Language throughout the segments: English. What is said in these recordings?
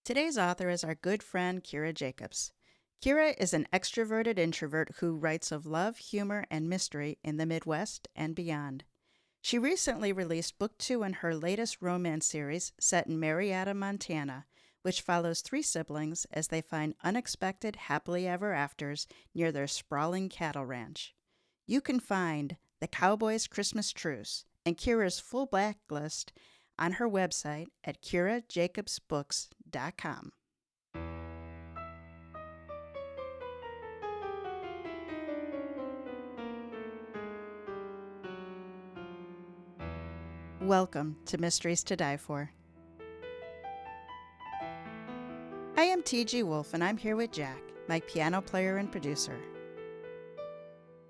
Today's author is our good friend Kira Jacobs. Kira is an extroverted introvert who writes of love, humor, and mystery in the Midwest and beyond. She recently released Book 2 in her latest romance series set in Marietta, Montana, which follows three siblings as they find unexpected happily ever afters near their sprawling cattle ranch. You can find The Cowboy's Christmas Truce and Kira's full backlist on her website at kirajacobsbooks.com. Welcome to Mysteries to Die For. I am TG Wolff and I'm here with Jack, my piano player and producer.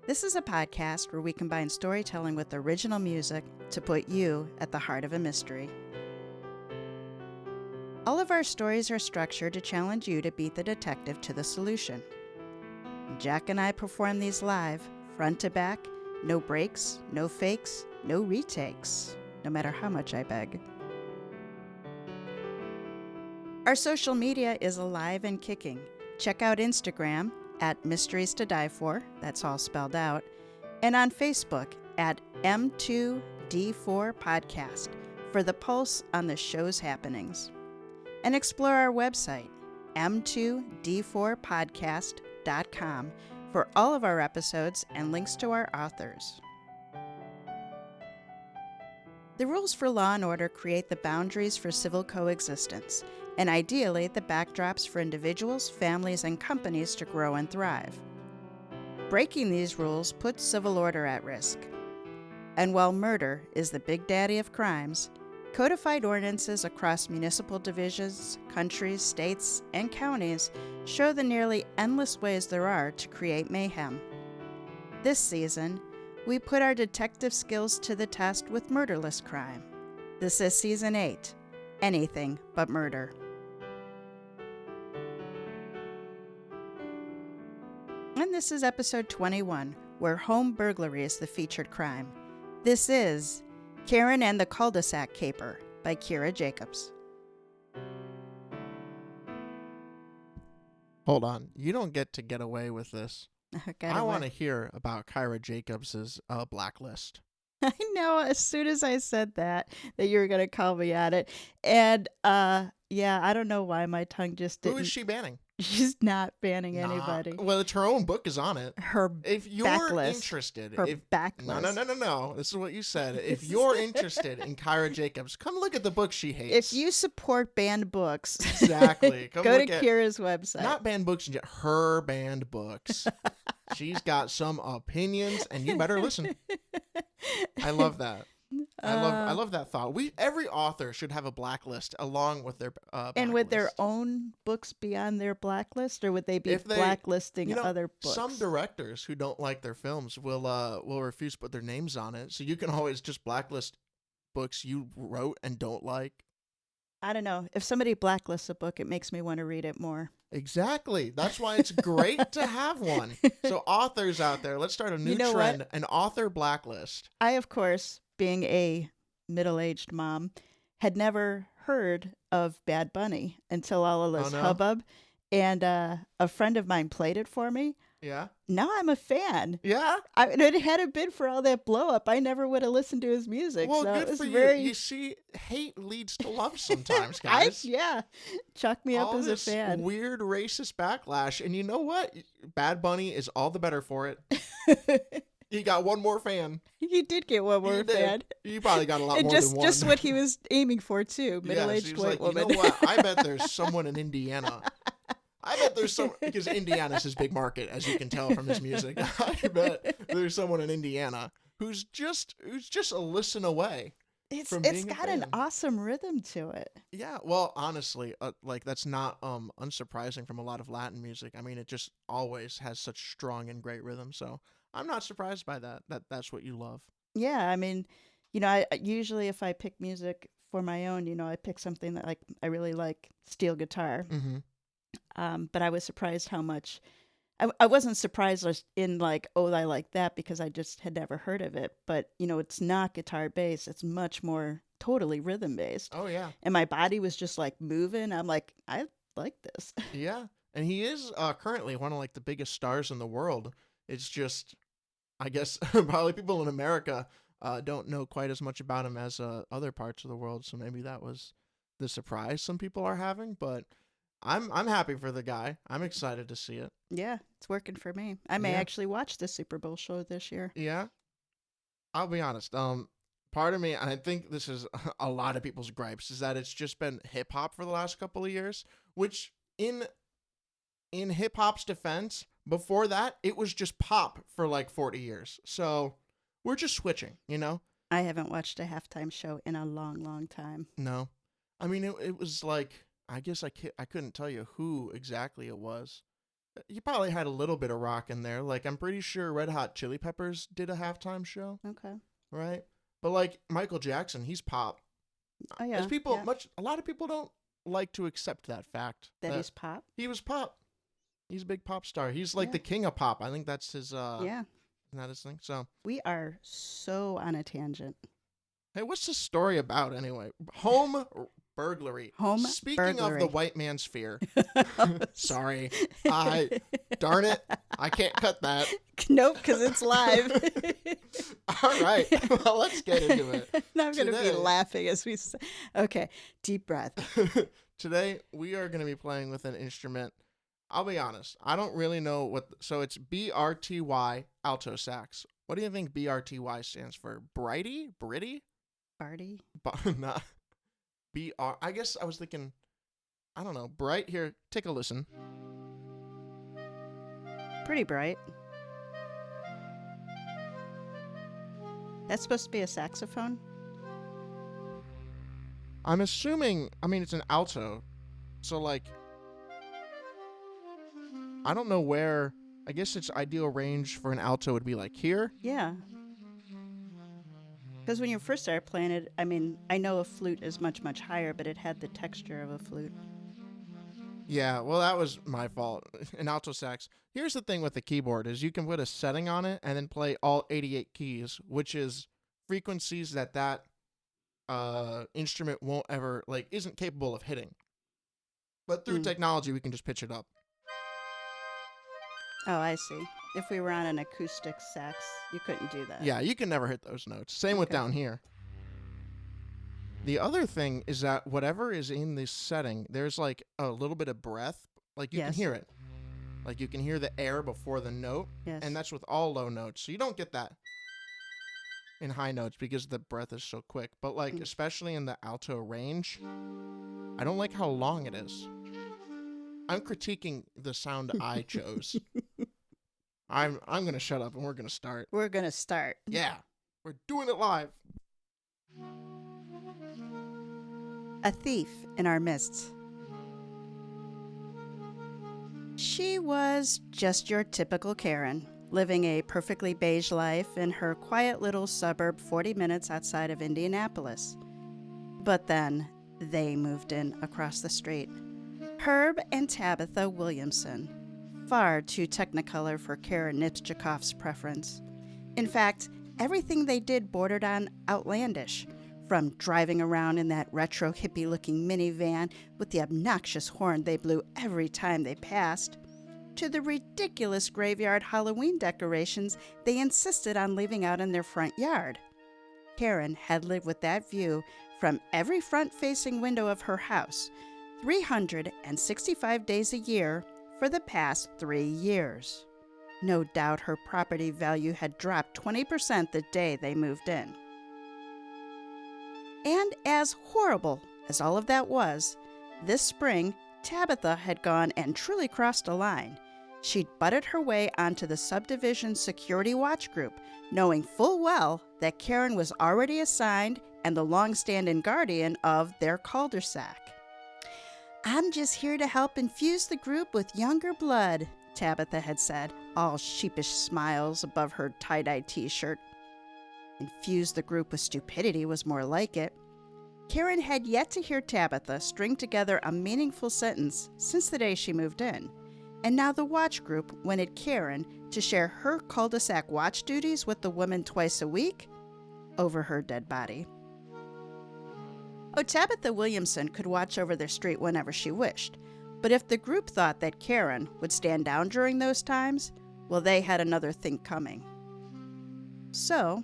This is a podcast where we combine storytelling with original music to put you at the heart of a mystery. All of our stories are structured to challenge you to beat the detective to the solution. Jack and I perform these live, front to back, no breaks, no fakes, no retakes, no matter how much I beg. Our social media is alive and kicking. Check out Instagram at Mysteries to Die For, that's all spelled out, and on Facebook at M2D4 Podcast for the pulse on the show's happenings. And explore our website, m2d4podcast.com, for all of our episodes and links to our authors. The rules for law and order create the boundaries for civil coexistence, and ideally the backdrops for individuals, families, and companies to grow and thrive. Breaking these rules puts civil order at risk. And while murder is the big daddy of crimes, codified ordinances across municipal divisions, countries, states, and counties show the nearly endless ways there are to create mayhem. This season, we put our detective skills to the test with murderless crime. This is Season 8, Anything But Murder. And this is Episode 21, where home burglary is the featured crime. This is Karen and the Cul-De-Sac Caper by Kira Jacobs. Hold on. You don't get to get away with this. I want to to. hear about Kira Jacobs' blacklist. I know as soon as I said that you were going to call me at it. And yeah, I don't know why my tongue just didn't. Who is she banning? She's not banning anybody. Well, it's her own book is on it. Her If you're backlist. interested, Her if backlist. no. This is what you said. If you're interested in Kira Jacobs, come look at the book she hates. If you support banned books, Exactly. Come go to look at Kira's website. not banned books, her banned books. She's got some opinions, and you better listen. I love that. I love that thought. Every author should have a blacklist along with their And would their backlist. own books be on their blacklist, or would they be If they- blacklisting other books? Some directors who don't like their films will refuse to put their names on it. So you can always just blacklist books you wrote and don't like. I don't know. If somebody blacklists a book, it makes me want to read it more. Exactly. That's why it's great to have one. So authors out there, let's start a new trend, an author blacklist. I, of course, being a middle-aged mom, had never heard of Bad Bunny until all of this hubbub. And a friend of mine played it for me. Yeah. Now I'm a fan. Yeah. It hadn't been for all that blow up, I never would have listened to his music. Well, so good it was for very... you. You see, hate leads to love sometimes, guys. Chuck me up all as a this fan. Weird racist backlash, and you know what? Bad Bunny is all the better for it. He got one more fan. You did get one more fan. You probably got a lot And more just than one. just what he was aiming for too. Middle-aged Yes, he was white like, woman. You know what? I bet there's someone in Indiana. I bet there's some because Indiana's his big market, as you can tell from his music. I bet there's someone in Indiana who's just a listen away. It's from being a got an fan. awesome rhythm to it. Yeah, well, honestly, like that's not unsurprising from a lot of Latin music. I mean, it just always has such strong and great rhythm. So I'm not surprised by that. That's what you love. Yeah, I mean, I usually if I pick music for my own, I pick something that I really like steel guitar. Mm-hmm. But I was surprised how much. I wasn't surprised in like, oh, I like that because I just had never heard of it. But it's not guitar based; it's much more totally rhythm based. Oh, yeah. And my body was just like moving. I'm like, I like this. Yeah. And he is currently one of like the biggest stars in the world. It's just, I guess, probably people in America don't know quite as much about him as other parts of the world. So maybe that was the surprise some people are having. But I'm happy for the guy. I'm excited to see it. Yeah, it's working for me. I may Yeah. actually watch the Super Bowl show this year. Yeah. I'll be honest. Part of me, and I think this is a lot of people's gripes, is that it's just been hip hop for the last couple of years. Which in hip hop's defense, before that, it was just pop for like 40 years. So we're just switching, you know? I haven't watched a halftime show in a long, long time. No, I mean it was like, I guess I couldn't tell you who exactly it was. You probably had a little bit of rock in there. Like, I'm pretty sure Red Hot Chili Peppers did a halftime show, Okay. right? But like Michael Jackson, he's pop. Oh, yeah. As people, yeah. a lot of people don't like to accept that fact. That he's pop? He was pop. He's a big pop star. He's like Yeah. the king of pop. I think that's his, Yeah. isn't that his thing? So, We are so on a tangent. hey, what's this story about anyway? Home burglary. Home Speaking burglary. of the white man's fear. Sorry. Darn it. I can't cut that. Nope, because it's live. All right. Well, let's get into it. And I'm going to be Today- laughing as we say. Okay, deep breath. Today, we are going to be playing with an instrument. I'll be honest. I don't really know what. So it's BRTY alto sax. What do you think BRTY stands for? Brighty? Britty? Party. Nah. I guess I was thinking, I don't know. Bright here. Take a listen. Pretty bright. That's supposed to be a saxophone? I'm assuming, I mean, it's an alto. So, like, I don't know where, I guess its ideal range for an alto would be like here. Yeah. Because when you first started playing it, I mean, I know a flute is much, much higher, but it had the texture of a flute. Yeah, well, that was my fault. An alto sax. Here's the thing with the keyboard is you can put a setting on it and then play all 88 keys, which is frequencies that instrument won't ever, like, isn't capable of hitting. But through technology, we can just pitch it up. Oh, I see. If we were on an acoustic sax, you couldn't do that. Yeah, you can never hit those notes. Same with Okay. down here. The other thing is that whatever is in this setting, there's like a little bit of breath. Like you can Yes. hear it. Like you can hear the air before the note. Yes. And that's with all low notes. So you don't get that in high notes because the breath is so quick. But like, especially in the alto range, I don't like how long it is. I'm critiquing the sound I chose. I'm going to shut up and we're going to start. We're going to start. Yeah, we're doing it live. A thief in our midst. She was just your typical Karen, living a perfectly beige life in her quiet little suburb 40 minutes outside of Indianapolis. But then they moved in across the street. Herb and Tabitha Williamson. Far too technicolor for Karen Nipchikov's preference. In fact, everything they did bordered on outlandish, from driving around in that retro hippie-looking minivan with the obnoxious horn they blew every time they passed, to the ridiculous graveyard Halloween decorations they insisted on leaving out in their front yard. Karen had lived with that view from every front-facing window of her house, 365 days a year for the past 3 years. No doubt her property value had dropped 20% the day they moved in. And as horrible as all of that was, this spring, Tabitha had gone and truly crossed a line. She'd butted her way onto the subdivision security watch group, knowing full well that Karen was already assigned and the long-standing guardian of their Cul-De-Sac. "I'm just here to help infuse the group with younger blood," Tabitha had said, all sheepish smiles above her tie-dye t-shirt. Infuse the group with stupidity was more like it. Karen had yet to hear Tabitha string together a meaningful sentence since the day she moved in, and now the watch group wanted Karen to share her cul-de-sac watch duties with the woman twice a week over her dead body. Oh, Tabitha Williamson could watch over their street whenever she wished, but if the group thought that Karen would stand down during those times, well, they had another think coming. So,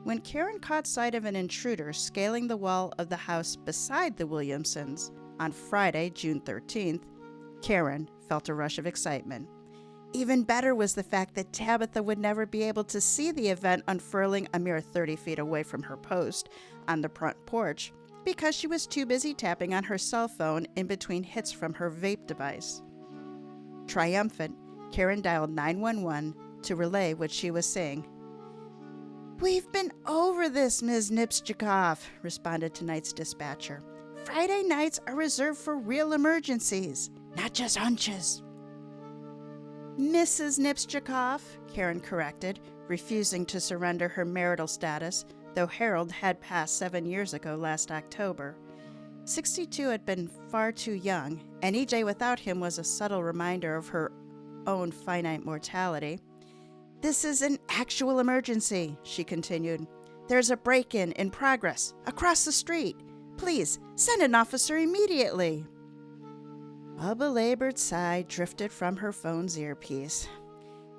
when Karen caught sight of an intruder scaling the wall of the house beside the Williamsons on Friday, June 13th, Karen felt a rush of excitement. Even better was the fact that Tabitha would never be able to see the event unfurling a mere 30 feet away from her post on the front porch because she was too busy tapping on her cell phone in between hits from her vape device. Triumphant, Karen dialed 911 to relay what she was saying. "We've been over this, Ms. Nipschikoff," responded tonight's dispatcher. "Friday nights are reserved for real emergencies, not just hunches." "Mrs. Nipschikoff," Karen corrected, refusing to surrender her marital status, though Harold had passed 7 years ago last October. 62 had been far too young, and each day without him was a subtle reminder of her own finite mortality. "This is an actual emergency," she continued. "There's a break-in in progress across the street. Please send an officer immediately." A belabored sigh drifted from her phone's earpiece.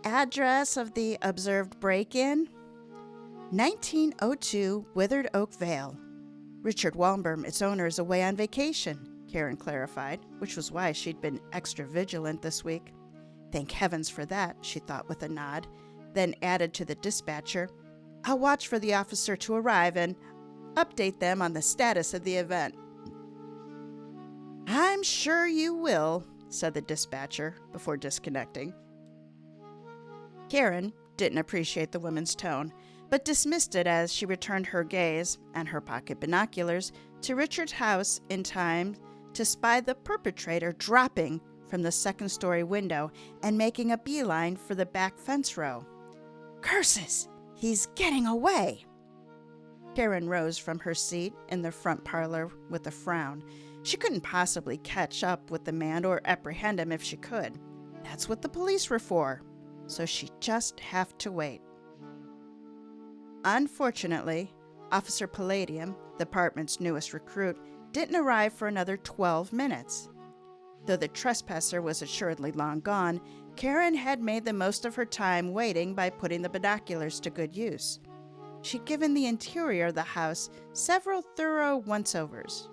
"Address of the observed break-in? 1902 Withered Oak Vale. Richard Wallenberg, its owner, is away on vacation," Karen clarified, which was why she'd been extra vigilant this week. "Thank heavens for that," she thought with a nod, then added to the dispatcher, "I'll watch for the officer to arrive and update them on the status of the event." "I'm sure you will," said the dispatcher before disconnecting. Karen didn't appreciate the woman's tone, but dismissed it as she returned her gaze and her pocket binoculars to Richard's house in time to spy the perpetrator dropping from the second-story window and making a beeline for the back fence row. "Curses! He's getting away!" Karen rose from her seat in the front parlor with a frown. She couldn't possibly catch up with the man or apprehend him if she could. That's what the police were for. So she'd just have to wait. Unfortunately, Officer Palladium, the department's newest recruit, didn't arrive for another 12 minutes. Though the trespasser was assuredly long gone, Karen had made the most of her time waiting by putting the binoculars to good use. She'd given the interior of the house several thorough once-overs.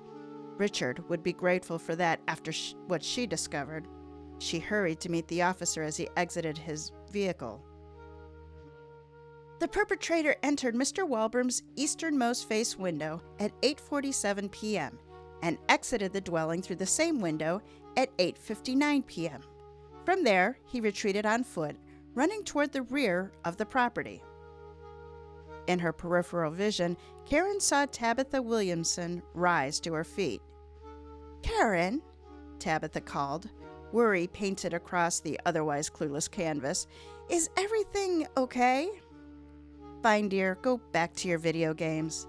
Richard would be grateful for that after what she discovered. She hurried to meet the officer as he exited his vehicle. The perpetrator entered Mr. Walberm's easternmost face window at 8:47 p.m. and exited the dwelling through the same window at 8:59 p.m. From there, he retreated on foot, running toward the rear of the property. In her peripheral vision, Karen saw Tabitha Williamson rise to her feet. "Karen," Tabitha called, worry painted across the otherwise clueless canvas. "Is everything okay?" "Fine, dear. Go back to your video games."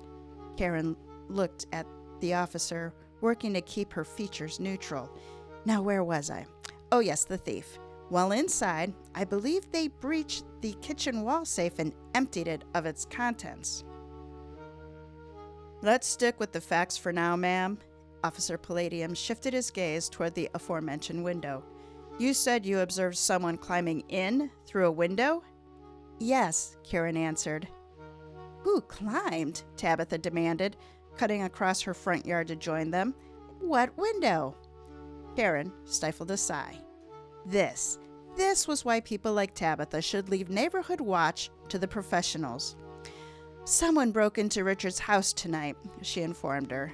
Karen looked at the officer, working to keep her features neutral. Now, where was I? Oh, yes, the thief. While inside, I believe they breached the kitchen wall safe and emptied it of its contents. "Let's stick with the facts for now, ma'am." Officer Palladium shifted his gaze toward the aforementioned window. "You said you observed someone climbing in through a window?" "Yes," Karen answered. "Who climbed?" Tabitha demanded, cutting across her front yard to join them. "What window?" Karen stifled a sigh. This was why people like Tabitha should leave neighborhood watch to the professionals. "Someone broke into Richard's house tonight," she informed her.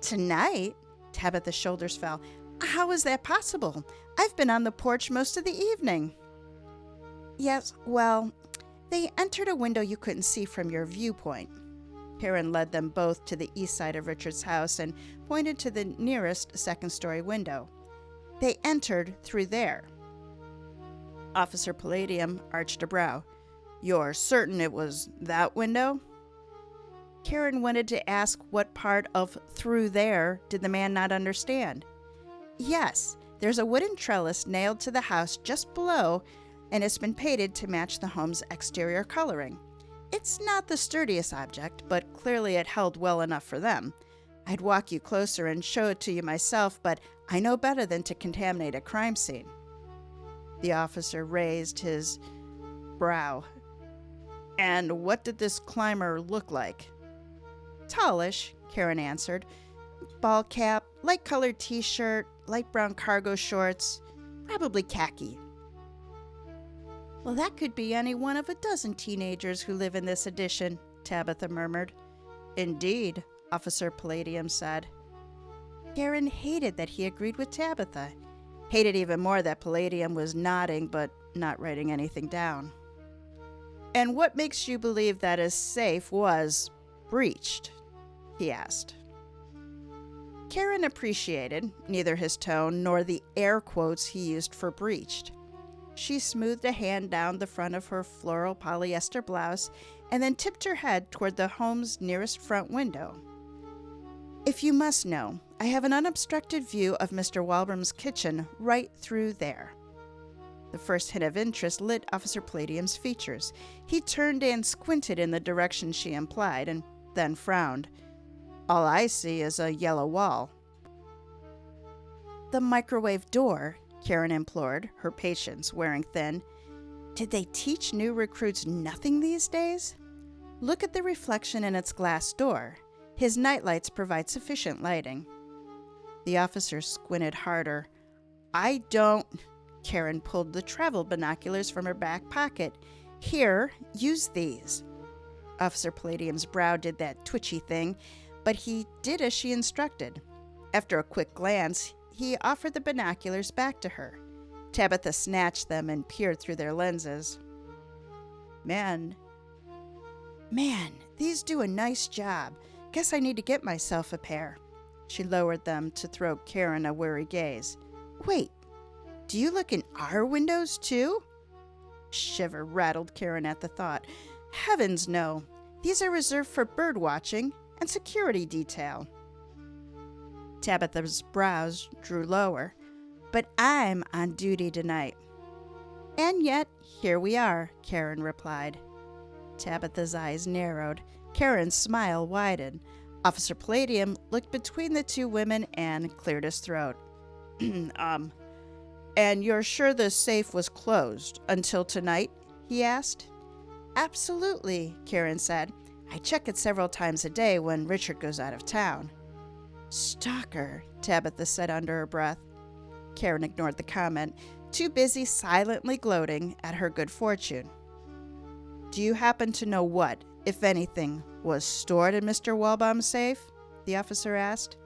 "Tonight?" Tabitha's shoulders fell. "How is that possible? I've been on the porch most of the evening." "Yes, well, they entered a window you couldn't see from your viewpoint." Karen led them both to the east side of Richard's house and pointed to the nearest second-story window. "They entered through there." Officer Palladium arched a brow. "You're certain it was that window?" Karen wanted to ask what part of "through there" did the man not understand. "Yes, there's a wooden trellis nailed to the house just below, and it's been painted to match the home's exterior coloring. It's not the sturdiest object, but clearly it held well enough for them. I'd walk you closer and show it to you myself, but I know better than to contaminate a crime scene." The officer raised his brow. "And what did this climber look like?" "Tallish," Karen answered. "Ball cap, light-colored t-shirt, light brown cargo shorts, probably khaki." "Well, that could be any one of a dozen teenagers who live in this edition," Tabitha murmured. "Indeed," Officer Palladium said. Karen hated that he agreed with Tabitha. Hated even more that Palladium was nodding but not writing anything down. "And what makes you believe that a safe was breached?" he asked. Karen appreciated neither his tone nor the air quotes he used for breached. She smoothed a hand down the front of her floral polyester blouse and then tipped her head toward the home's nearest front window. "If you must know, I have an unobstructed view of Mr. Walbram's kitchen right through there." The first hint of interest lit Officer Palladium's features. He turned and squinted in the direction she implied, and then frowned. "All I see is a yellow wall." "The microwave door," Karen implored, her patience wearing thin. "Did they teach new recruits nothing these days? Look at the reflection in its glass door. His nightlights provide sufficient lighting." The officer squinted harder. "I don't—" Karen pulled the travel binoculars from her back pocket. "Here, use these." Officer Palladium's brow did that twitchy thing, but he did as she instructed. After a quick glance, he offered the binoculars back to her. Tabitha snatched them and peered through their lenses. Man, these do a nice job. Guess I need to get myself a pair." She lowered them to throw Karen a wary gaze. "Wait, do you look in our windows too?" Shiver rattled Karen at the thought. "Heavens no. These are reserved for bird watching and security detail." Tabitha's brows drew lower. "But I'm on duty tonight." "And yet, here we are," Karen replied. Tabitha's eyes narrowed. Karen's smile widened. Officer Palladium looked between the two women and cleared his throat. And you're sure the safe was closed until tonight?" he asked. "Absolutely," Karen said. "I check it several times a day when Richard goes out of town." "Stalker," Tabitha said under her breath. Karen ignored the comment, too busy silently gloating at her good fortune. "Do you happen to know what, if anything, was stored in Mr. Walbaum's safe?" the officer asked.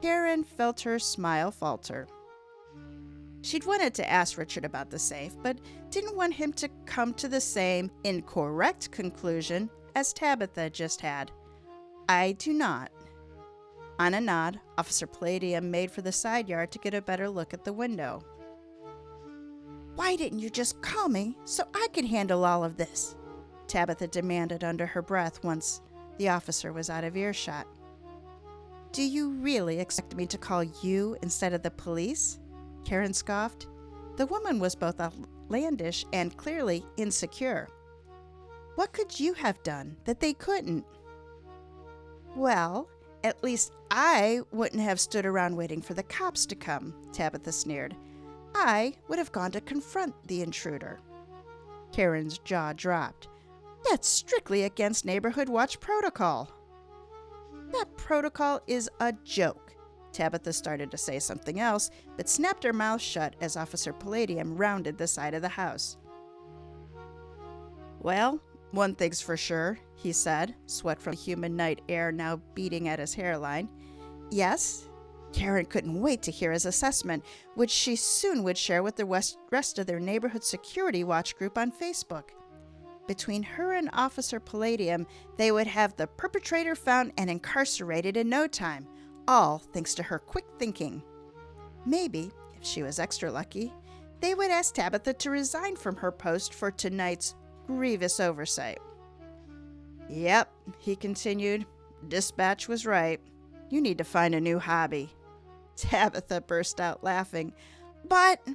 Karen felt her smile falter. She'd wanted to ask Richard about the safe, but didn't want him to come to the same incorrect conclusion as Tabitha just had. "I do not." On a nod, Officer Palladium made for the side yard to get a better look at the window. "Why didn't you just call me so I could handle all of this?" Tabitha demanded under her breath once the officer was out of earshot. "Do you really expect me to call you instead of the police?" Karen scoffed. The woman was both outlandish and clearly insecure. "What could you have done that they couldn't?" "Well, at least I wouldn't have stood around waiting for the cops to come," Tabitha sneered. "I would have gone to confront the intruder." Karen's jaw dropped. "That's strictly against Neighborhood Watch protocol." "That protocol is a joke." Tabitha started to say something else, but snapped her mouth shut as Officer Palladium rounded the side of the house. "Well, one thing's for sure," he said, sweat from the humid night air now beating at his hairline. "Yes?" Karen couldn't wait to hear his assessment, which she soon would share with the rest of their neighborhood security watch group on Facebook. Between her and Officer Palladium, they would have the perpetrator found and incarcerated in no time, all thanks to her quick thinking. Maybe, if she was extra lucky, they would ask Tabitha to resign from her post for tonight's grievous oversight. "Yep," he continued, "Dispatch was right. You need to find a new hobby." Tabitha burst out laughing. "But—"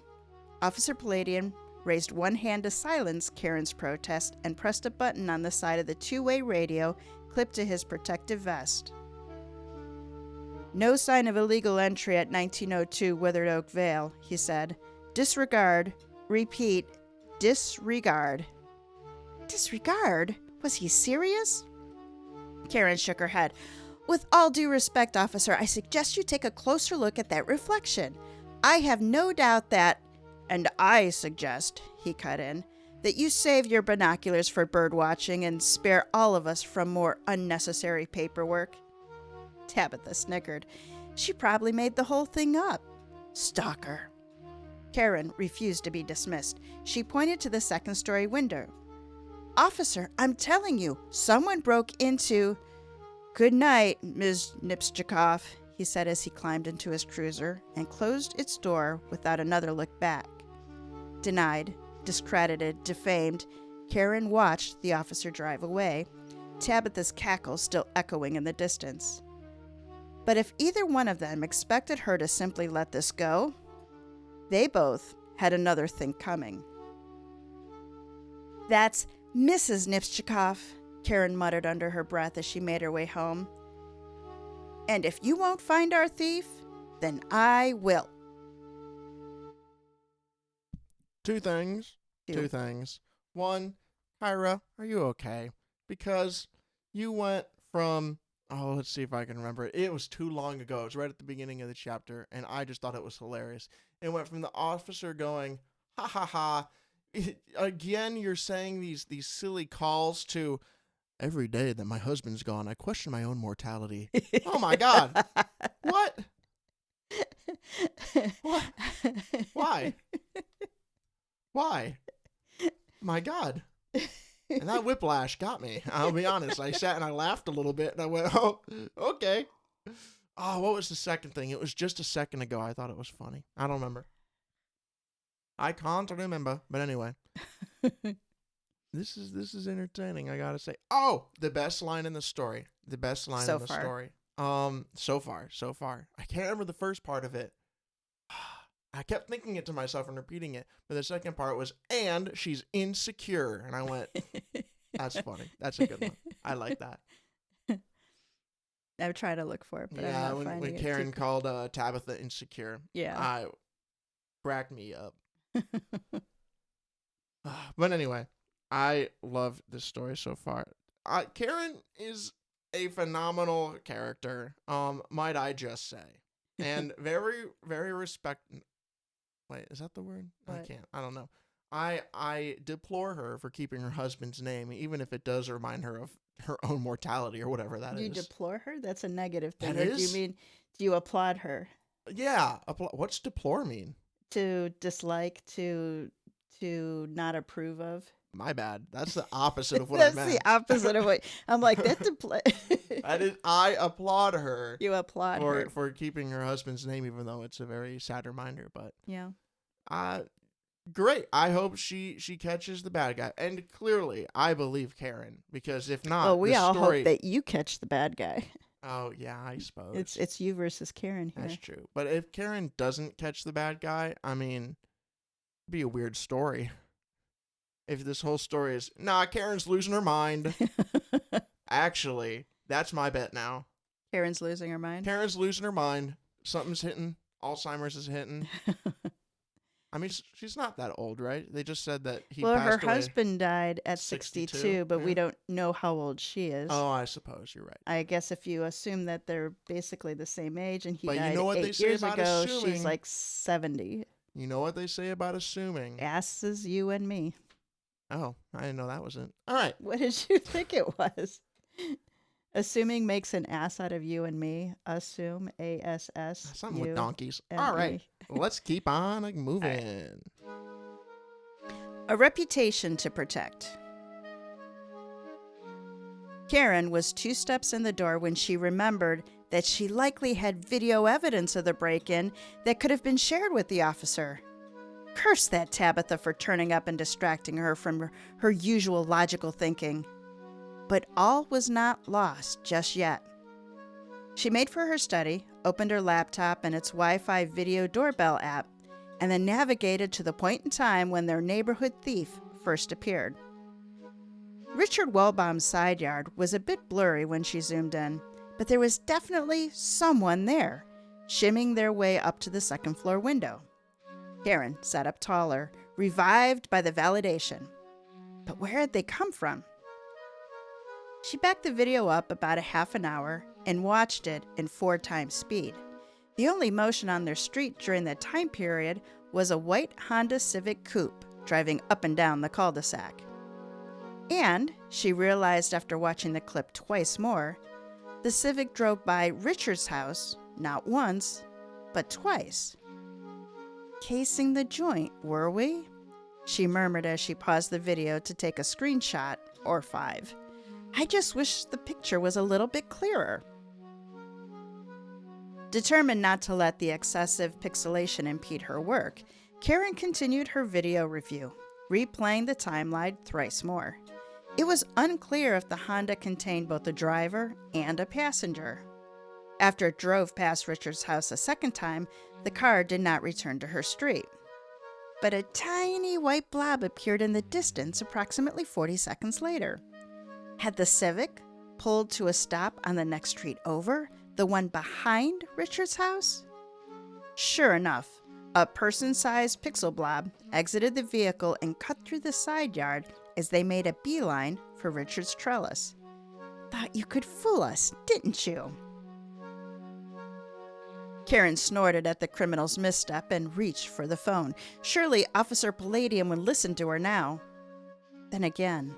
Officer Palladium raised one hand to silence Karen's protest, and pressed a button on the side of the two-way radio clipped to his protective vest. "No sign of illegal entry at 1902 Withered Oak Vale," he said. "Disregard. Repeat, disregard." Disregard? Was he serious? Karen shook her head. "With all due respect, officer, I suggest you take a closer look at that reflection. I have no doubt that—" "And I suggest," he cut in, "that you save your binoculars for bird watching and spare all of us from more unnecessary paperwork." Tabitha snickered. She probably made the whole thing up. Stalker. Karen refused to be dismissed. She pointed to the second-story window. "Officer, I'm telling you, someone broke into—" "Good night, Ms. Nipschikoff," he said as he climbed into his cruiser and closed its door without another look back. Denied, discredited, defamed, Karen watched the officer drive away, Tabitha's cackle still echoing in the distance. But if either one of them expected her to simply let this go, they both had another thing coming. "That's Mrs. Nipschikoff," Karen muttered under her breath as she made her way home. "And if you won't find our thief, then I will." Two things. One, Kyra, are you okay? Because you went from, let's see if I can remember it. It was too long ago. It was right at the beginning of the chapter, and I just thought it was hilarious. It went from the officer going, "Ha ha ha, again you're saying these silly calls," to, "Every day that my husband's gone, I question my own mortality." Oh my God. What? What? Why? My God. And that whiplash got me. I'll be honest. I sat and I laughed a little bit and I went, "Oh, okay." Oh, what was the second thing? It was just a second ago. I thought it was funny. I don't remember. I can't remember. But anyway. This is entertaining, I gotta say. Oh, the best line in the story. So far. I can't remember the first part of it. I kept thinking it to myself and repeating it, but the second part was, "And she's insecure." And I went, that's funny. That's a good one. I like that. I'm trying to look for it, but I'm not finding when it. Karen called Tabitha insecure. Yeah. I cracked me up. But anyway, I love this story so far. Karen is a phenomenal character, might I just say. And very, very Wait, is that the word? What? I can't. I don't know. I deplore her for keeping her husband's name, even if it does remind her of her own mortality or whatever that is. You deplore her? That's a negative thing. That or is? do you mean, do you applaud her? Yeah. What's deplore mean? To dislike, to not approve of? My bad. That's the opposite of what That's I meant. the opposite of what I'm like. I applaud her. You applaud her for keeping her husband's name, even though it's a very sad reminder. But yeah, great. I hope she catches the bad guy, and clearly, I believe Karen, because if not, we all hope that you catch the bad guy. Oh yeah, I suppose it's you versus Karen here. That's true. But if Karen doesn't catch the bad guy, I mean, it'd be a weird story. If this whole story is, Karen's losing her mind. Actually, that's my bet now. Karen's losing her mind? Karen's losing her mind. Something's hitting. Alzheimer's is hitting. I mean, she's not that old, right? They just said that he passed away. Well, her husband died at 62, but we don't know how old she is. Oh, I suppose you're right. I guess if you assume that they're basically the same age and he died you know what 8 years ago, she's like 70. You know what they say about assuming? Asses, you and me. Oh, I didn't know that was it. All right. What did you think it was? Assuming makes an ass out of you and me. Assume, A-S-S. Something with donkeys. All right. Let's keep on moving. Right. A reputation to protect. Karen was 2 steps in the door when she remembered that she likely had video evidence of the break-in that could have been shared with the officer. Curse that Tabitha for turning up and distracting her from her usual logical thinking. But all was not lost just yet. She made for her study, opened her laptop and its Wi-Fi video doorbell app, and then navigated to the point in time when their neighborhood thief first appeared. Richard Wellbaum's side yard was a bit blurry when she zoomed in, but there was definitely someone there, shimming their way up to the second floor window. Karen sat up taller, revived by the validation. But where had they come from? She backed the video up about a half an hour and watched it in 4 times speed. The only motion on their street during that time period was a white Honda Civic Coupe driving up and down the cul-de-sac. And, she realized after watching the clip twice more, the Civic drove by Richard's house not once, but twice. Casing the joint, were we? She murmured as she paused the video to take a screenshot, or 5. I just wish the picture was a little bit clearer. Determined not to let the excessive pixelation impede her work, Karen continued her video review, replaying the timeline thrice more. It was unclear if the Honda contained both a driver and a passenger. After it drove past Richard's house a second time, the car did not return to her street. But a tiny white blob appeared in the distance approximately 40 seconds later. Had the Civic pulled to a stop on the next street over, the one behind Richard's house? Sure enough, a person-sized pixel blob exited the vehicle and cut through the side yard as they made a beeline for Richard's trellis. Thought you could fool us, didn't you? Karen snorted at the criminal's misstep and reached for the phone. Surely Officer Palladium would listen to her now. Then again,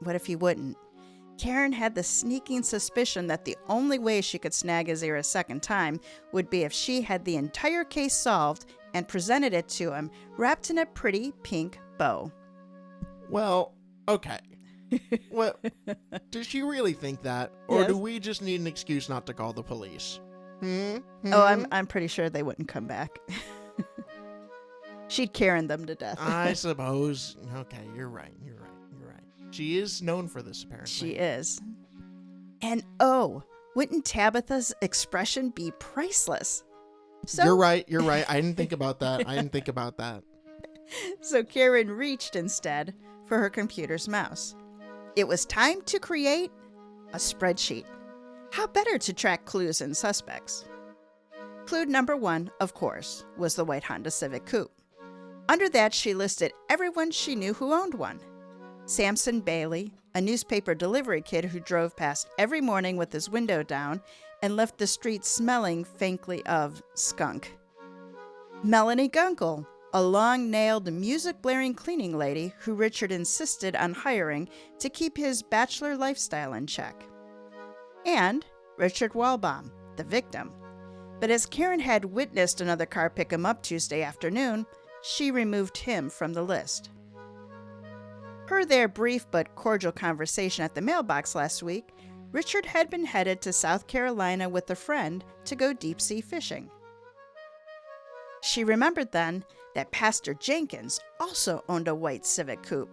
what if he wouldn't? Karen had the sneaking suspicion that the only way she could snag his ear a second time would be if she had the entire case solved and presented it to him, wrapped in a pretty pink bow. Well, okay. Well, does she really think that? Or Yes. do we just need an excuse not to call the police? Oh, I'm pretty sure they wouldn't come back. She'd Karen them to death. I suppose. Okay, you're right. She is known for this, apparently. She is. And oh, wouldn't Tabitha's expression be priceless? So, You're right. I didn't think about that. So Karen reached instead for her computer's mouse. It was time to create a spreadsheet. How better to track clues and suspects? Clue number 1, of course, was the white Honda Civic Coupe. Under that, she listed everyone she knew who owned one. Samson Bailey, a newspaper delivery kid who drove past every morning with his window down and left the street smelling faintly of skunk. Melanie Gunkel, a long-nailed, music-blaring cleaning lady who Richard insisted on hiring to keep his bachelor lifestyle in check. And Richard Wellbaum, the victim. But as Karen had witnessed another car pick him up Tuesday afternoon, she removed him from the list. Per their brief but cordial conversation at the mailbox last week, Richard had been headed to South Carolina with a friend to go deep-sea fishing. She remembered then that Pastor Jenkins also owned a white Civic Coupe,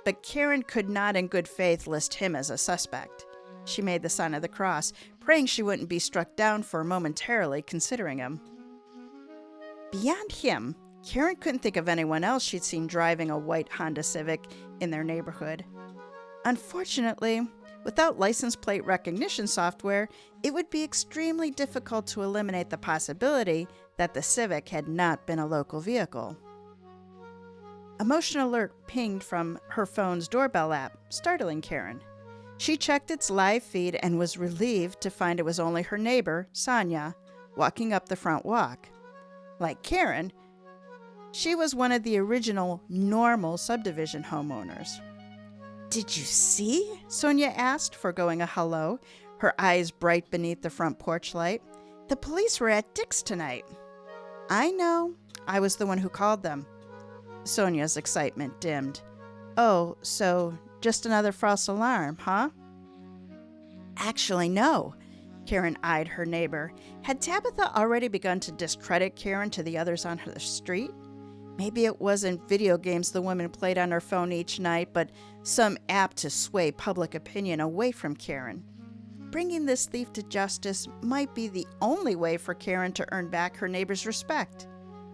but Karen could not in good faith list him as a suspect. She made the sign of the cross, praying she wouldn't be struck down for momentarily considering him. Beyond him, Karen couldn't think of anyone else she'd seen driving a white Honda Civic in their neighborhood. Unfortunately, without license plate recognition software, it would be extremely difficult to eliminate the possibility that the Civic had not been a local vehicle. A motion alert pinged from her phone's doorbell app, startling Karen. She checked its live feed and was relieved to find it was only her neighbor, Sonia, walking up the front walk. Like Karen, she was one of the original normal subdivision homeowners. "Did you see?" Sonia asked, foregoing a hello, her eyes bright beneath the front porch light. "The police were at Dick's tonight." "I know. I was the one who called them." Sonia's excitement dimmed. "Oh, so just another false alarm, huh?" "Actually, no." Karen eyed her neighbor. Had Tabitha already begun to discredit Karen to the others on her street? Maybe it wasn't video games the woman played on her phone each night, but some app to sway public opinion away from Karen. Bringing this thief to justice might be the only way for Karen to earn back her neighbor's respect.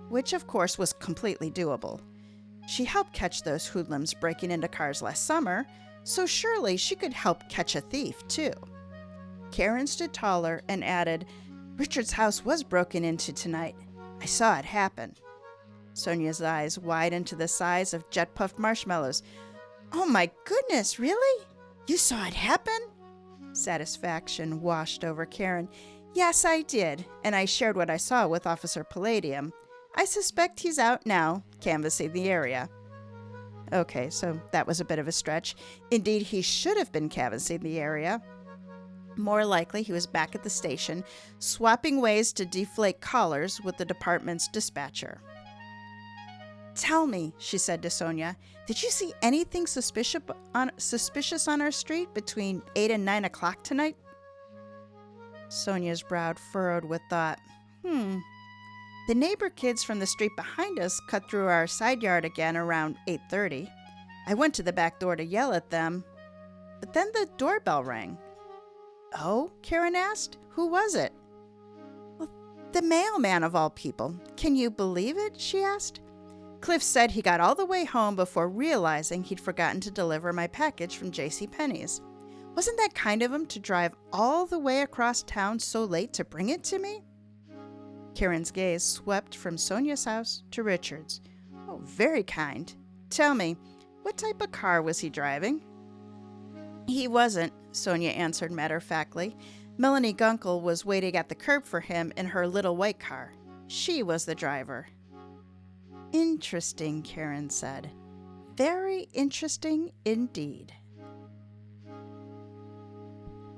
which of course was completely doable. She helped catch those hoodlums breaking into cars last summer, so surely she could help catch a thief too. Karen stood taller and added, "Richard's house was broken into tonight. I saw it happen." Sonia's eyes widened to the size of jet-puffed marshmallows. "Oh my goodness, really? You saw it happen?" Satisfaction washed over Karen. "Yes, I did, and I shared what I saw with Officer Palladium. I suspect he's out now, canvassing the area." Okay, so that was a bit of a stretch. Indeed, he should have been canvassing the area. More likely, he was back at the station, swapping ways to deflate collars with the department's dispatcher. "Tell me," she said to Sonia, "did you see anything suspicious on our street between 8 and 9 o'clock tonight?" Sonia's brow furrowed with thought. The neighbor kids from the street behind us cut through our side yard again around 8:30. I went to the back door to yell at them, but then the doorbell rang. "Oh?" Karen asked. "Who was it?" "Well, the mailman of all people. Can you believe it?" she asked. "Cliff said he got all the way home before realizing he'd forgotten to deliver my package from JCPenney's. Wasn't that kind of him to drive all the way across town so late to bring it to me?" Karen's gaze swept from Sonia's house to Richard's. "Oh, very kind. Tell me, what type of car was he driving?" "He wasn't," Sonia answered matter-of-factly. "Melanie Gunkel was waiting at the curb for him in her little white car. She was the driver." "Interesting," Karen said. "Very interesting indeed."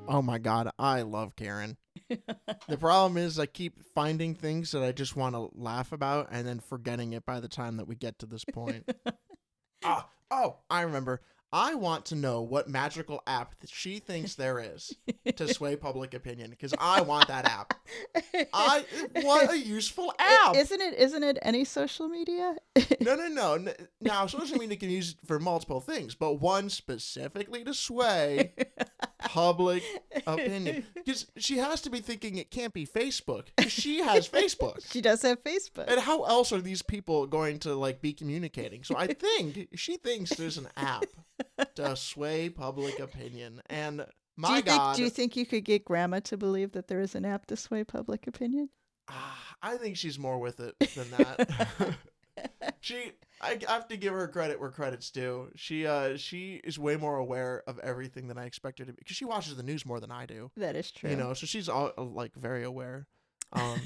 Oh my God, I love Karen. The problem is I keep finding things that I just want to laugh about and then forgetting it by the time that we get to this point. I remember. I want to know what magical app that she thinks there is to sway public opinion, because I want that app. What a useful app! Isn't it any social media? No. Now, social media can be used for multiple things, but one specifically to sway public opinion. Because she has to be thinking it can't be Facebook, because she has Facebook. She does have Facebook. And how else are these people going to be communicating? So I think she thinks there's an app to sway public opinion. And do you think you could get Grandma to believe that there is an app to sway public opinion? I think she's more with it than that. I have to give her credit where credit's due. She is way more aware of everything than I expected to be, because she watches the news more than I do. That is true. So she's all very aware.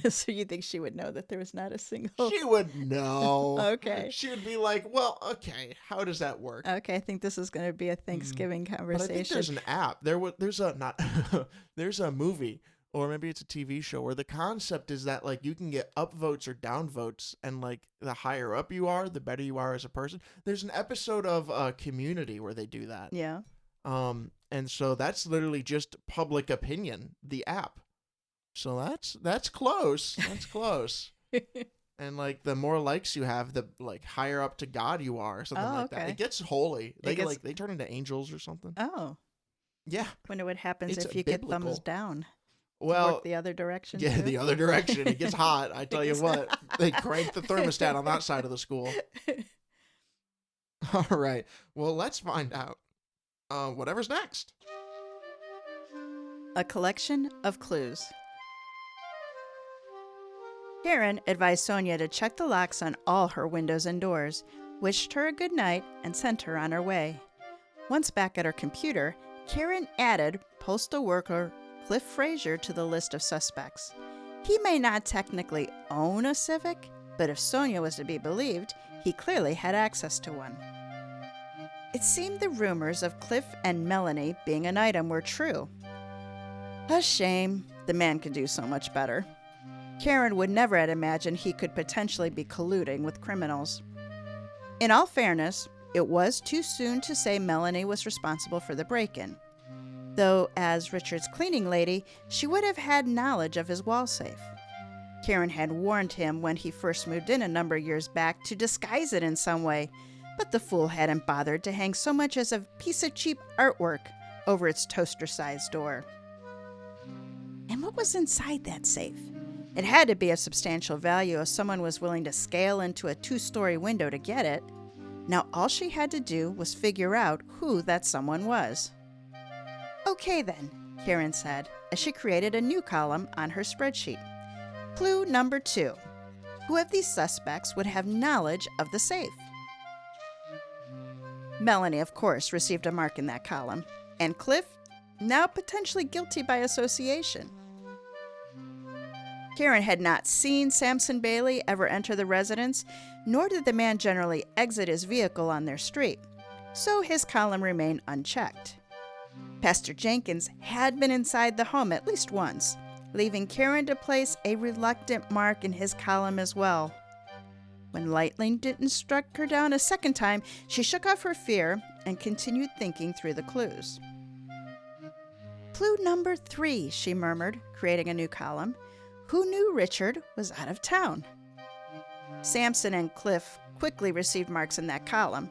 So you think she would know that there was not a single? She would know. Okay. She would be like, well, okay, how does that work? Okay, I think this is going to be a Thanksgiving conversation. But I think there's an app. There's a movie, or maybe it's a TV show, where the concept is that you can get upvotes or downvotes, and the higher up you are, the better you are as a person. There's an episode of Community where they do that. Yeah. And so that's literally just public opinion, the app. So that's close. That's close. And the more likes you have, the higher up to God you are, or something that. It gets holy. They turn into angels or something. Oh. Yeah. Wonder what happens if you get thumbs down. Well, work the other direction. Yeah, too? the other direction. It gets hot. I tell you what, they crank the thermostat on that side of the school. All right. Well, let's find out. Whatever's next. A collection of clues. Karen advised Sonia to check the locks on all her windows and doors, wished her a good night, and sent her on her way. Once back at her computer, Karen added postal worker Cliff Frazier to the list of suspects. He may not technically own a Civic, but if Sonia was to be believed, he clearly had access to one. It seemed the rumors of Cliff and Melanie being an item were true. A shame. The man could do so much better. Karen would never have imagined he could potentially be colluding with criminals. In all fairness, it was too soon to say Melanie was responsible for the break-in. Though, as Richard's cleaning lady, she would have had knowledge of his wall safe. Karen had warned him when he first moved in a number of years back to disguise it in some way, but the fool hadn't bothered to hang so much as a piece of cheap artwork over its toaster-sized door. And what was inside that safe? It had to be a substantial value if someone was willing to scale into a 2-story window to get it. Now all she had to do was figure out who that someone was. Okay then, Karen said, as she created a new column on her spreadsheet. Clue number 2. Who of these suspects would have knowledge of the safe? Melanie, of course, received a mark in that column, and Cliff, now potentially guilty by association. Karen had not seen Samson Bailey ever enter the residence, nor did the man generally exit his vehicle on their street, so his column remained unchecked. Pastor Jenkins had been inside the home at least once, leaving Karen to place a reluctant mark in his column as well. When lightning didn't strike her down a second time, she shook off her fear and continued thinking through the clues. Clue number 3, she murmured, creating a new column. Who knew Richard was out of town? Samson and Cliff quickly received marks in that column.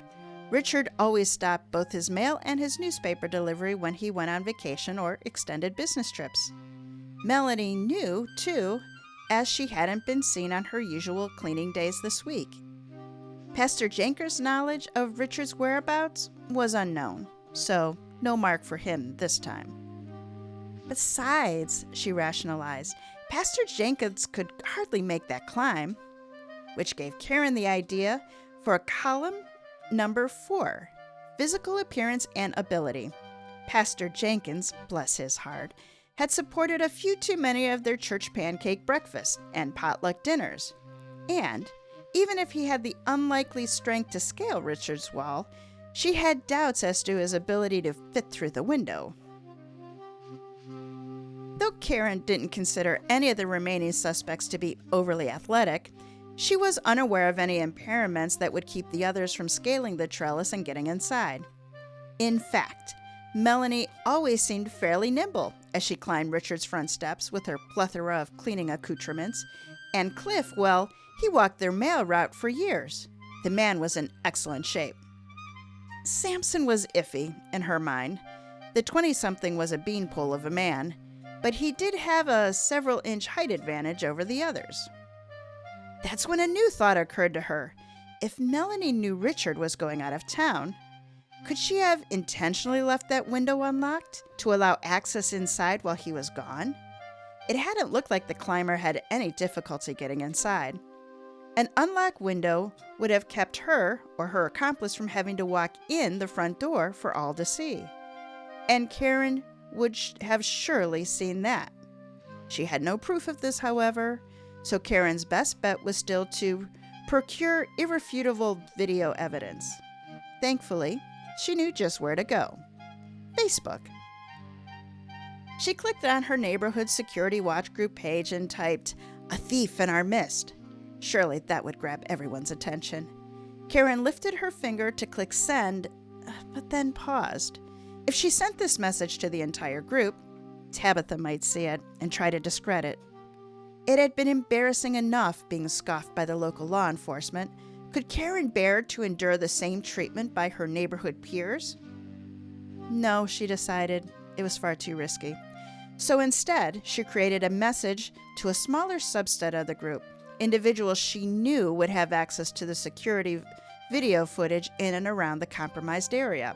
Richard always stopped both his mail and his newspaper delivery when he went on vacation or extended business trips. Melanie knew, too, as she hadn't been seen on her usual cleaning days this week. Pastor Jenkins' knowledge of Richard's whereabouts was unknown, so no mark for him this time. Besides, she rationalized, Pastor Jenkins could hardly make that climb, which gave Karen the idea for a column number 4, physical appearance and ability. Pastor Jenkins, bless his heart, had supported a few too many of their church pancake breakfasts and potluck dinners. And, even if he had the unlikely strength to scale Richard's wall, she had doubts as to his ability to fit through the window. Though Karen didn't consider any of the remaining suspects to be overly athletic, she was unaware of any impairments that would keep the others from scaling the trellis and getting inside. In fact, Melanie always seemed fairly nimble as she climbed Richard's front steps with her plethora of cleaning accoutrements, and Cliff, well, he walked their mail route for years. The man was in excellent shape. Samson was iffy, in her mind. The 20-something was a beanpole of a man, but he did have a several-inch height advantage over the others. That's when a new thought occurred to her. If Melanie knew Richard was going out of town, could she have intentionally left that window unlocked to allow access inside while he was gone? It hadn't looked like the climber had any difficulty getting inside. An unlocked window would have kept her or her accomplice from having to walk in the front door for all to see. And Karen would have surely seen that. She had no proof of this, however, so Karen's best bet was still to procure irrefutable video evidence. Thankfully, she knew just where to go. Facebook. She clicked on her neighborhood security watch group page and typed, "A thief in our midst." Surely that would grab everyone's attention. Karen lifted her finger to click send, but then paused. If she sent this message to the entire group, Tabitha might see it and try to discredit. It had been embarrassing enough being scoffed by the local law enforcement. Could Karen bear to endure the same treatment by her neighborhood peers? No, she decided. It was far too risky. So instead, she created a message to a smaller subset of the group, individuals she knew would have access to the security video footage in and around the compromised area.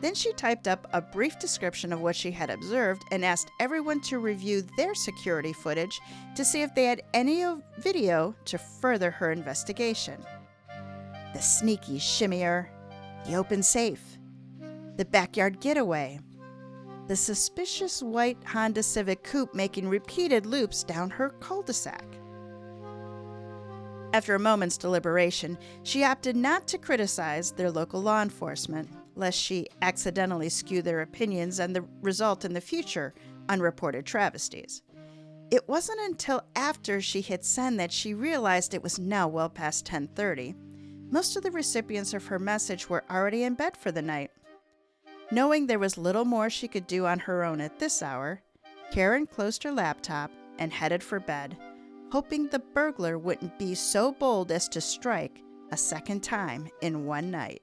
Then she typed up a brief description of what she had observed and asked everyone to review their security footage to see if they had any video to further her investigation. The sneaky shimmier, the open safe, the backyard getaway, the suspicious white Honda Civic coupe making repeated loops down her cul-de-sac. After a moment's deliberation, she opted not to criticize their local law enforcement, lest she accidentally skew their opinions and result in the future unreported travesties. It wasn't until after she hit send that she realized it was now well past 10:30. Most of the recipients of her message were already in bed for the night. Knowing there was little more she could do on her own at this hour, Karen closed her laptop and headed for bed, hoping the burglar wouldn't be so bold as to strike a second time in one night.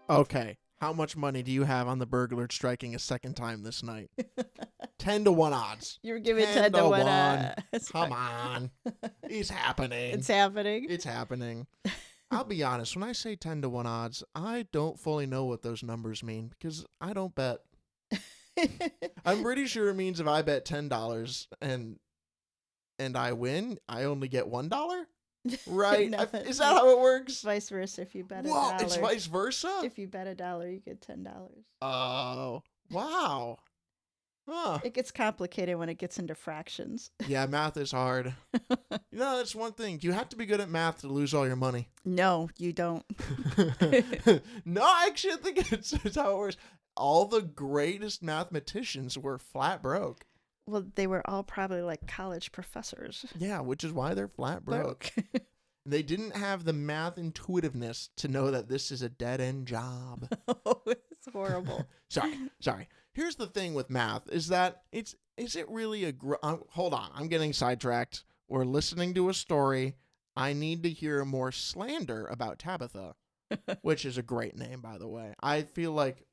Okay, How much money do you have on the burglar striking a second time this night? 10-1 odds. You're giving 10 to 1. Come on. It's happening. It's happening. It's happening. I'll be honest. When I say 10-1 odds, I don't fully know what those numbers mean because I don't bet. I'm pretty sure it means if I bet $10 and I win, I only get $1. Right? No, Is that how it works? Vice versa. If you bet Whoa, $1, it's vice versa? if you bet $1, you get $10. Oh, wow. Huh. It gets complicated when it gets into fractions. Yeah, math is hard. That's one thing. You have to be good at math to lose all your money. No, you don't. No, actually, I think it's how it works. All the greatest mathematicians were flat broke. Well, they were all probably like college professors. Yeah, which is why they're flat broke. They didn't have the math intuitiveness to know that this is a dead-end job. Oh, it's horrible. Sorry. Here's the thing with math is that is it really a hold on, I'm getting sidetracked. We're listening to a story. I need to hear more slander about Tabitha, which is a great name, by the way. I feel like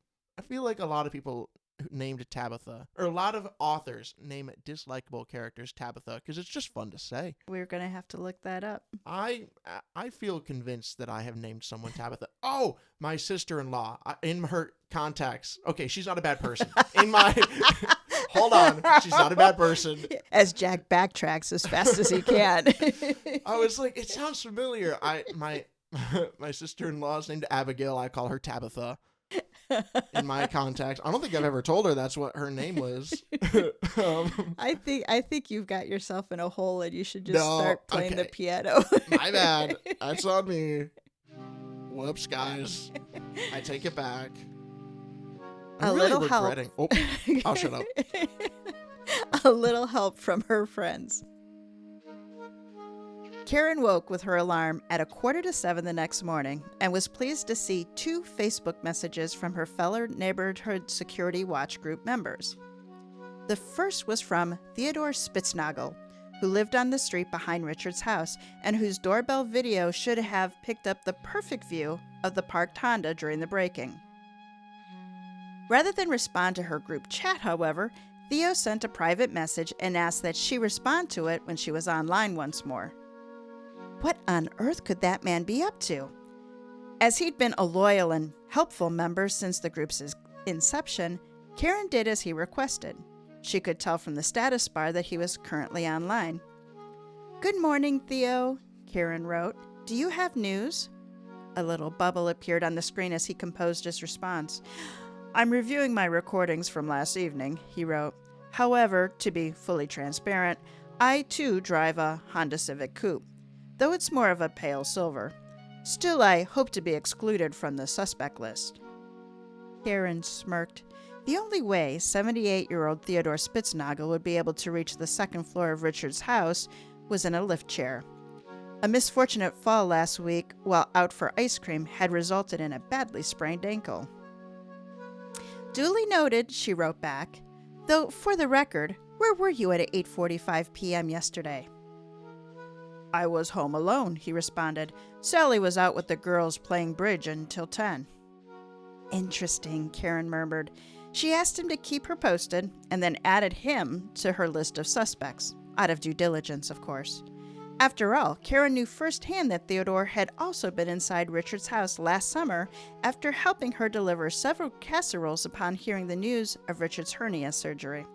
a lot of people named Tabitha, or a lot of authors name dislikable characters Tabitha because it's just fun to say. We're going to have to look that up. I feel convinced that I have named someone Tabitha. Oh, my sister-in-law in her contacts. Okay, she's not a bad person. In my hold on, she's not a bad person. As Jack backtracks as fast as he can. I was like, it sounds familiar. My sister-in-law's named Abigail. I call her Tabitha. In my contacts, I don't think I've ever told her that's what her name was. I think you've got yourself in a hole, and you should just start playing the piano. My bad. That's on me. Whoops, guys. I take it back. I'm really little help. Oh, I'll shut up. A little help from her friends. Karen woke with her alarm at 6:45 the next morning and was pleased to see 2 Facebook messages from her fellow neighborhood security watch group members. The first was from Theodore Spitznagel, who lived on the street behind Richard's house and whose doorbell video should have picked up the perfect view of the parked Honda during the breaking. Rather than respond to her group chat, however, Theo sent a private message and asked that she respond to it when she was online once more. What on earth could that man be up to? As he'd been a loyal and helpful member since the group's inception, Karen did as he requested. She could tell from the status bar that he was currently online. "Good morning, Theo," Karen wrote. "Do you have news?" A little bubble appeared on the screen as he composed his response. "I'm reviewing my recordings from last evening," he wrote. "However, to be fully transparent, I too drive a Honda Civic Coupe, though it's more of a pale silver. Still, I hope to be excluded from the suspect list." Karen smirked. The only way 78-year-old Theodore Spitznagel would be able to reach the second floor of Richard's house was in a lift chair. A misfortunate fall last week while out for ice cream had resulted in a badly sprained ankle. "Duly noted," she wrote back. "Though, for the record, where were you at 8:45 p.m. yesterday?" "I was home alone," he responded. "Sally was out with the girls playing bridge until 10. "Interesting," Karen murmured. She asked him to keep her posted and then added him to her list of suspects, out of due diligence, of course. After all, Karen knew firsthand that Theodore had also been inside Richard's house last summer after helping her deliver several casseroles upon hearing the news of Richard's hernia surgery.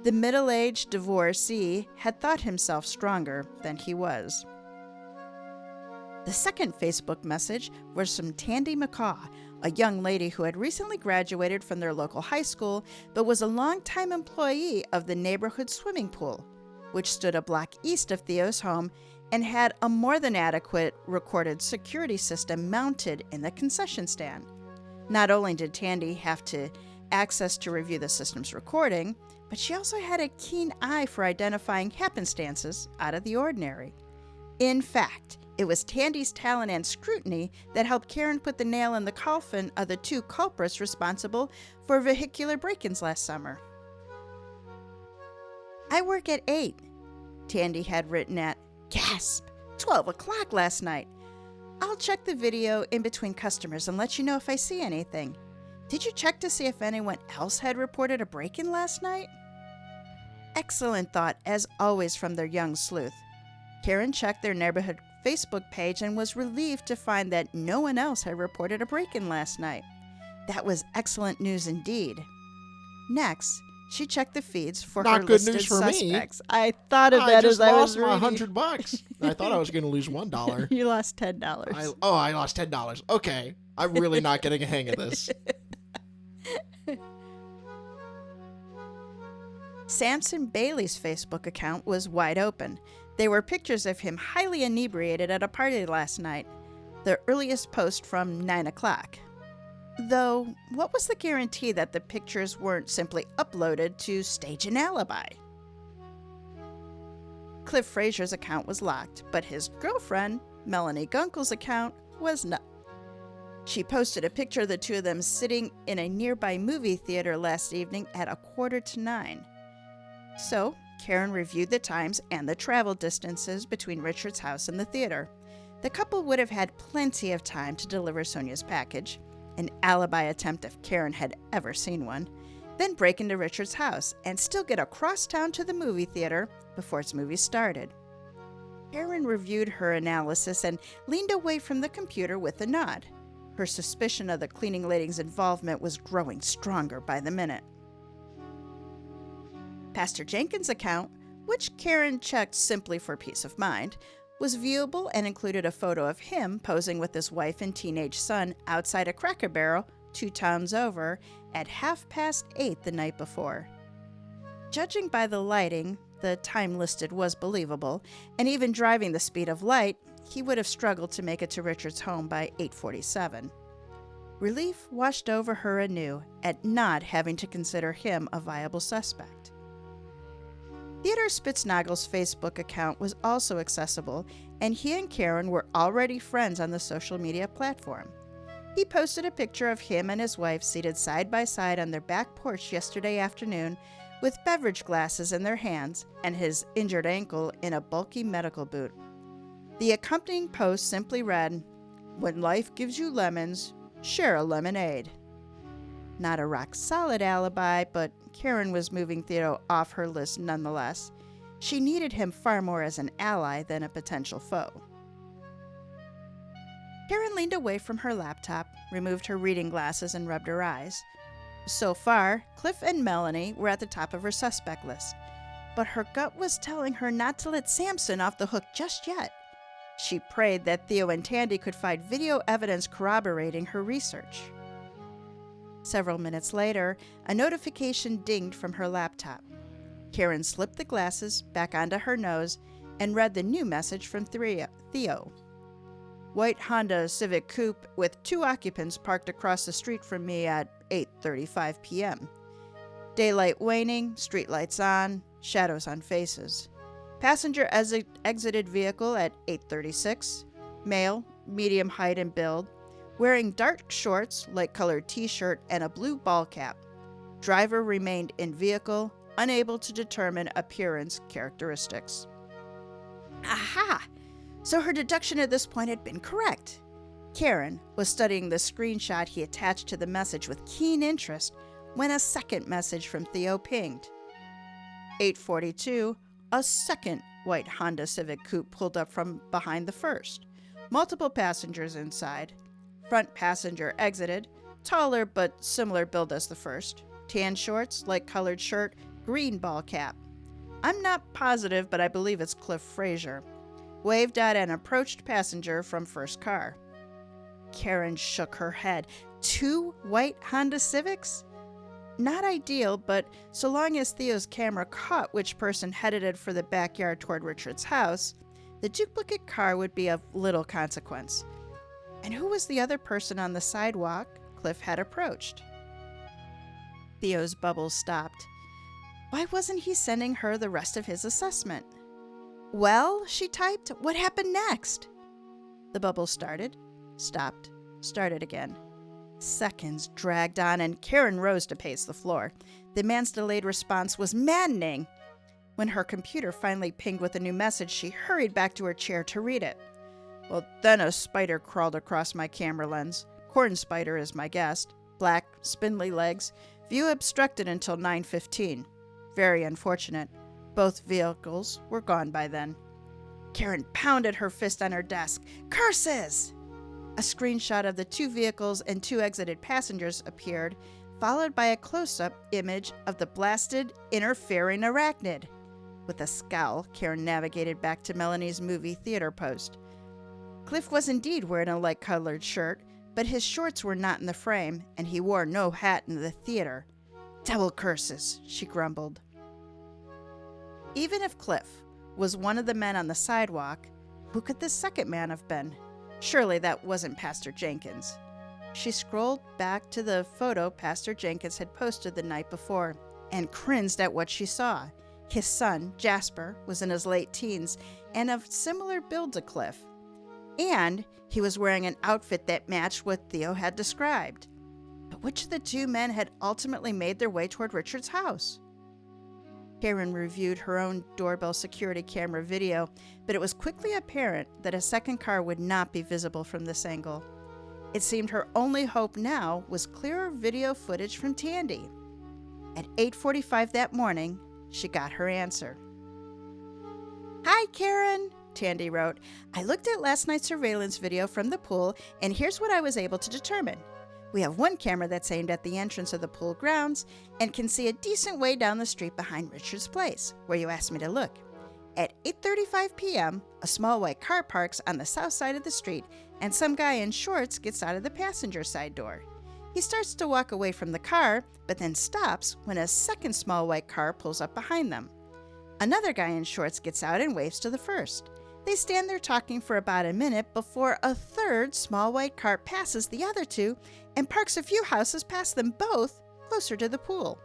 The middle-aged divorcee had thought himself stronger than he was. The second Facebook message was from Tandy McCaw, a young lady who had recently graduated from their local high school but was a longtime employee of the neighborhood swimming pool, which stood a block east of Theo's home and had a more than adequate recorded security system mounted in the concession stand. Not only did Tandy have access to review the system's recording, but she also had a keen eye for identifying happenstances out of the ordinary. In fact, it was Tandy's talent and scrutiny that helped Karen put the nail in the coffin of the 2 culprits responsible for vehicular break-ins last summer. "I work at 8, Tandy had written at, gasp, 12 o'clock last night. I'll check the video in between customers and let you know if I see anything. Did you check to see if anyone else had reported a break-in last night? Excellent thought, as always, from their young sleuth. Karen checked their neighborhood Facebook page and was relieved to find that no one else had reported a break-in last night. That was excellent news indeed. Next, she checked the feeds for her listed suspects. I thought of that as I was reading. I just lost my $100. I thought I was going to lose $1. You lost $10. I lost $10. Okay. I'm really not getting a hang of this. Samson Bailey's Facebook account was wide open. There were pictures of him highly inebriated at a party last night, the earliest post from 9 o'clock. Though, what was the guarantee that the pictures weren't simply uploaded to stage an alibi? Cliff Frazier's account was locked, but his girlfriend, Melanie Gunkel's account, was not. She posted a picture of the two of them sitting in a nearby movie theater last evening at 8:45. So, Karen reviewed the times and the travel distances between Richard's house and the theater. The couple would have had plenty of time to deliver Sonia's package, an alibi attempt if Karen had ever seen one, then break into Richard's house and still get across town to the movie theater before its movie started. Karen reviewed her analysis and leaned away from the computer with a nod. Her suspicion of the cleaning lady's involvement was growing stronger by the minute. Pastor Jenkins' account, which Karen checked simply for peace of mind, was viewable and included a photo of him posing with his wife and teenage son outside a Cracker Barrel 2 towns over at 8:30 the night before. Judging by the lighting, the time listed was believable, and even driving the speed of light, he would have struggled to make it to Richard's home by 8:47. Relief washed over her anew at not having to consider him a viable suspect. Theodore Spitznagel's Facebook account was also accessible, and he and Karen were already friends on the social media platform. He posted a picture of him and his wife seated side by side on their back porch yesterday afternoon with beverage glasses in their hands and his injured ankle in a bulky medical boot. The accompanying post simply read, "When life gives you lemons, share a lemonade." Not a rock-solid alibi, but Karen was moving Theo off her list nonetheless. She needed him far more as an ally than a potential foe. Karen leaned away from her laptop, removed her reading glasses, and rubbed her eyes. So far, Cliff and Melanie were at the top of her suspect list, but her gut was telling her not to let Samson off the hook just yet. She prayed that Theo and Tandy could find video evidence corroborating her research. Several minutes later, a notification dinged from her laptop. Karen slipped the glasses back onto her nose and read the new message from Theo. "White Honda Civic Coupe with 2 occupants parked across the street from me at 8:35 p.m. Daylight waning, streetlights on, shadows on faces. Passenger exited vehicle at 8:36. Male, medium height and build. Wearing dark shorts, light-colored t-shirt, and a blue ball cap. Driver remained in vehicle, unable to determine appearance characteristics." Aha! So her deduction at this point had been correct. Karen was studying the screenshot he attached to the message with keen interest when a second message from Theo pinged. 8:42, a second white Honda Civic Coupe pulled up from behind the first. Multiple passengers inside. Front passenger exited, taller but similar build as the first. Tan shorts, light-colored shirt, green ball cap. I'm not positive, but I believe it's Cliff Frazier. Waved at an approached passenger from first car. Karen shook her head. 2 white Honda Civics? Not ideal, but so long as Theo's camera caught which person headed for the backyard toward Richard's house, the duplicate car would be of little consequence. And who was the other person on the sidewalk Cliff had approached? Theo's bubbles stopped. Why wasn't he sending her the rest of his assessment? "Well," she typed, "what happened next?" The bubble started, stopped, started again. Seconds dragged on, and Karen rose to pace the floor. The man's delayed response was maddening. When her computer finally pinged with a new message, she hurried back to her chair to read it. Well, then a spider crawled across my camera lens. Corn spider is my guest. Black, spindly legs. View obstructed until 9:15. Very unfortunate. Both vehicles were gone by then. Karen pounded her fist on her desk. Curses! A screenshot of the 2 vehicles and 2 exited passengers appeared, followed by a close-up image of the blasted, interfering arachnid. With a scowl, Karen navigated back to Melanie's movie theater post. Cliff was indeed wearing a light-colored shirt, but his shorts were not in the frame, and he wore no hat in the theater. Double curses, she grumbled. Even if Cliff was one of the men on the sidewalk, who could the second man have been? Surely that wasn't Pastor Jenkins. She scrolled back to the photo Pastor Jenkins had posted the night before and cringed at what she saw. His son, Jasper, was in his late teens and of similar build to Cliff. And he was wearing an outfit that matched what Theo had described. But which of the 2 men had ultimately made their way toward Richard's house? Karen reviewed her own doorbell security camera video, but it was quickly apparent that a second car would not be visible from this angle. It seemed her only hope now was clearer video footage from Tandy. At 8:45 that morning, she got her answer. Hi, Karen, Tandy wrote. I looked at last night's surveillance video from the pool, and here's what I was able to determine. We have one camera that's aimed at the entrance of the pool grounds and can see a decent way down the street behind Richard's place, where you asked me to look. At 8:35 p.m., a small white car parks on the south side of the street, and some guy in shorts gets out of the passenger side door. He starts to walk away from the car, but then stops when a second small white car pulls up behind them. Another guy in shorts gets out and waves to the first. They stand there talking for about a minute before a third small white car passes the other 2 and parks a few houses past them both, closer to the pool.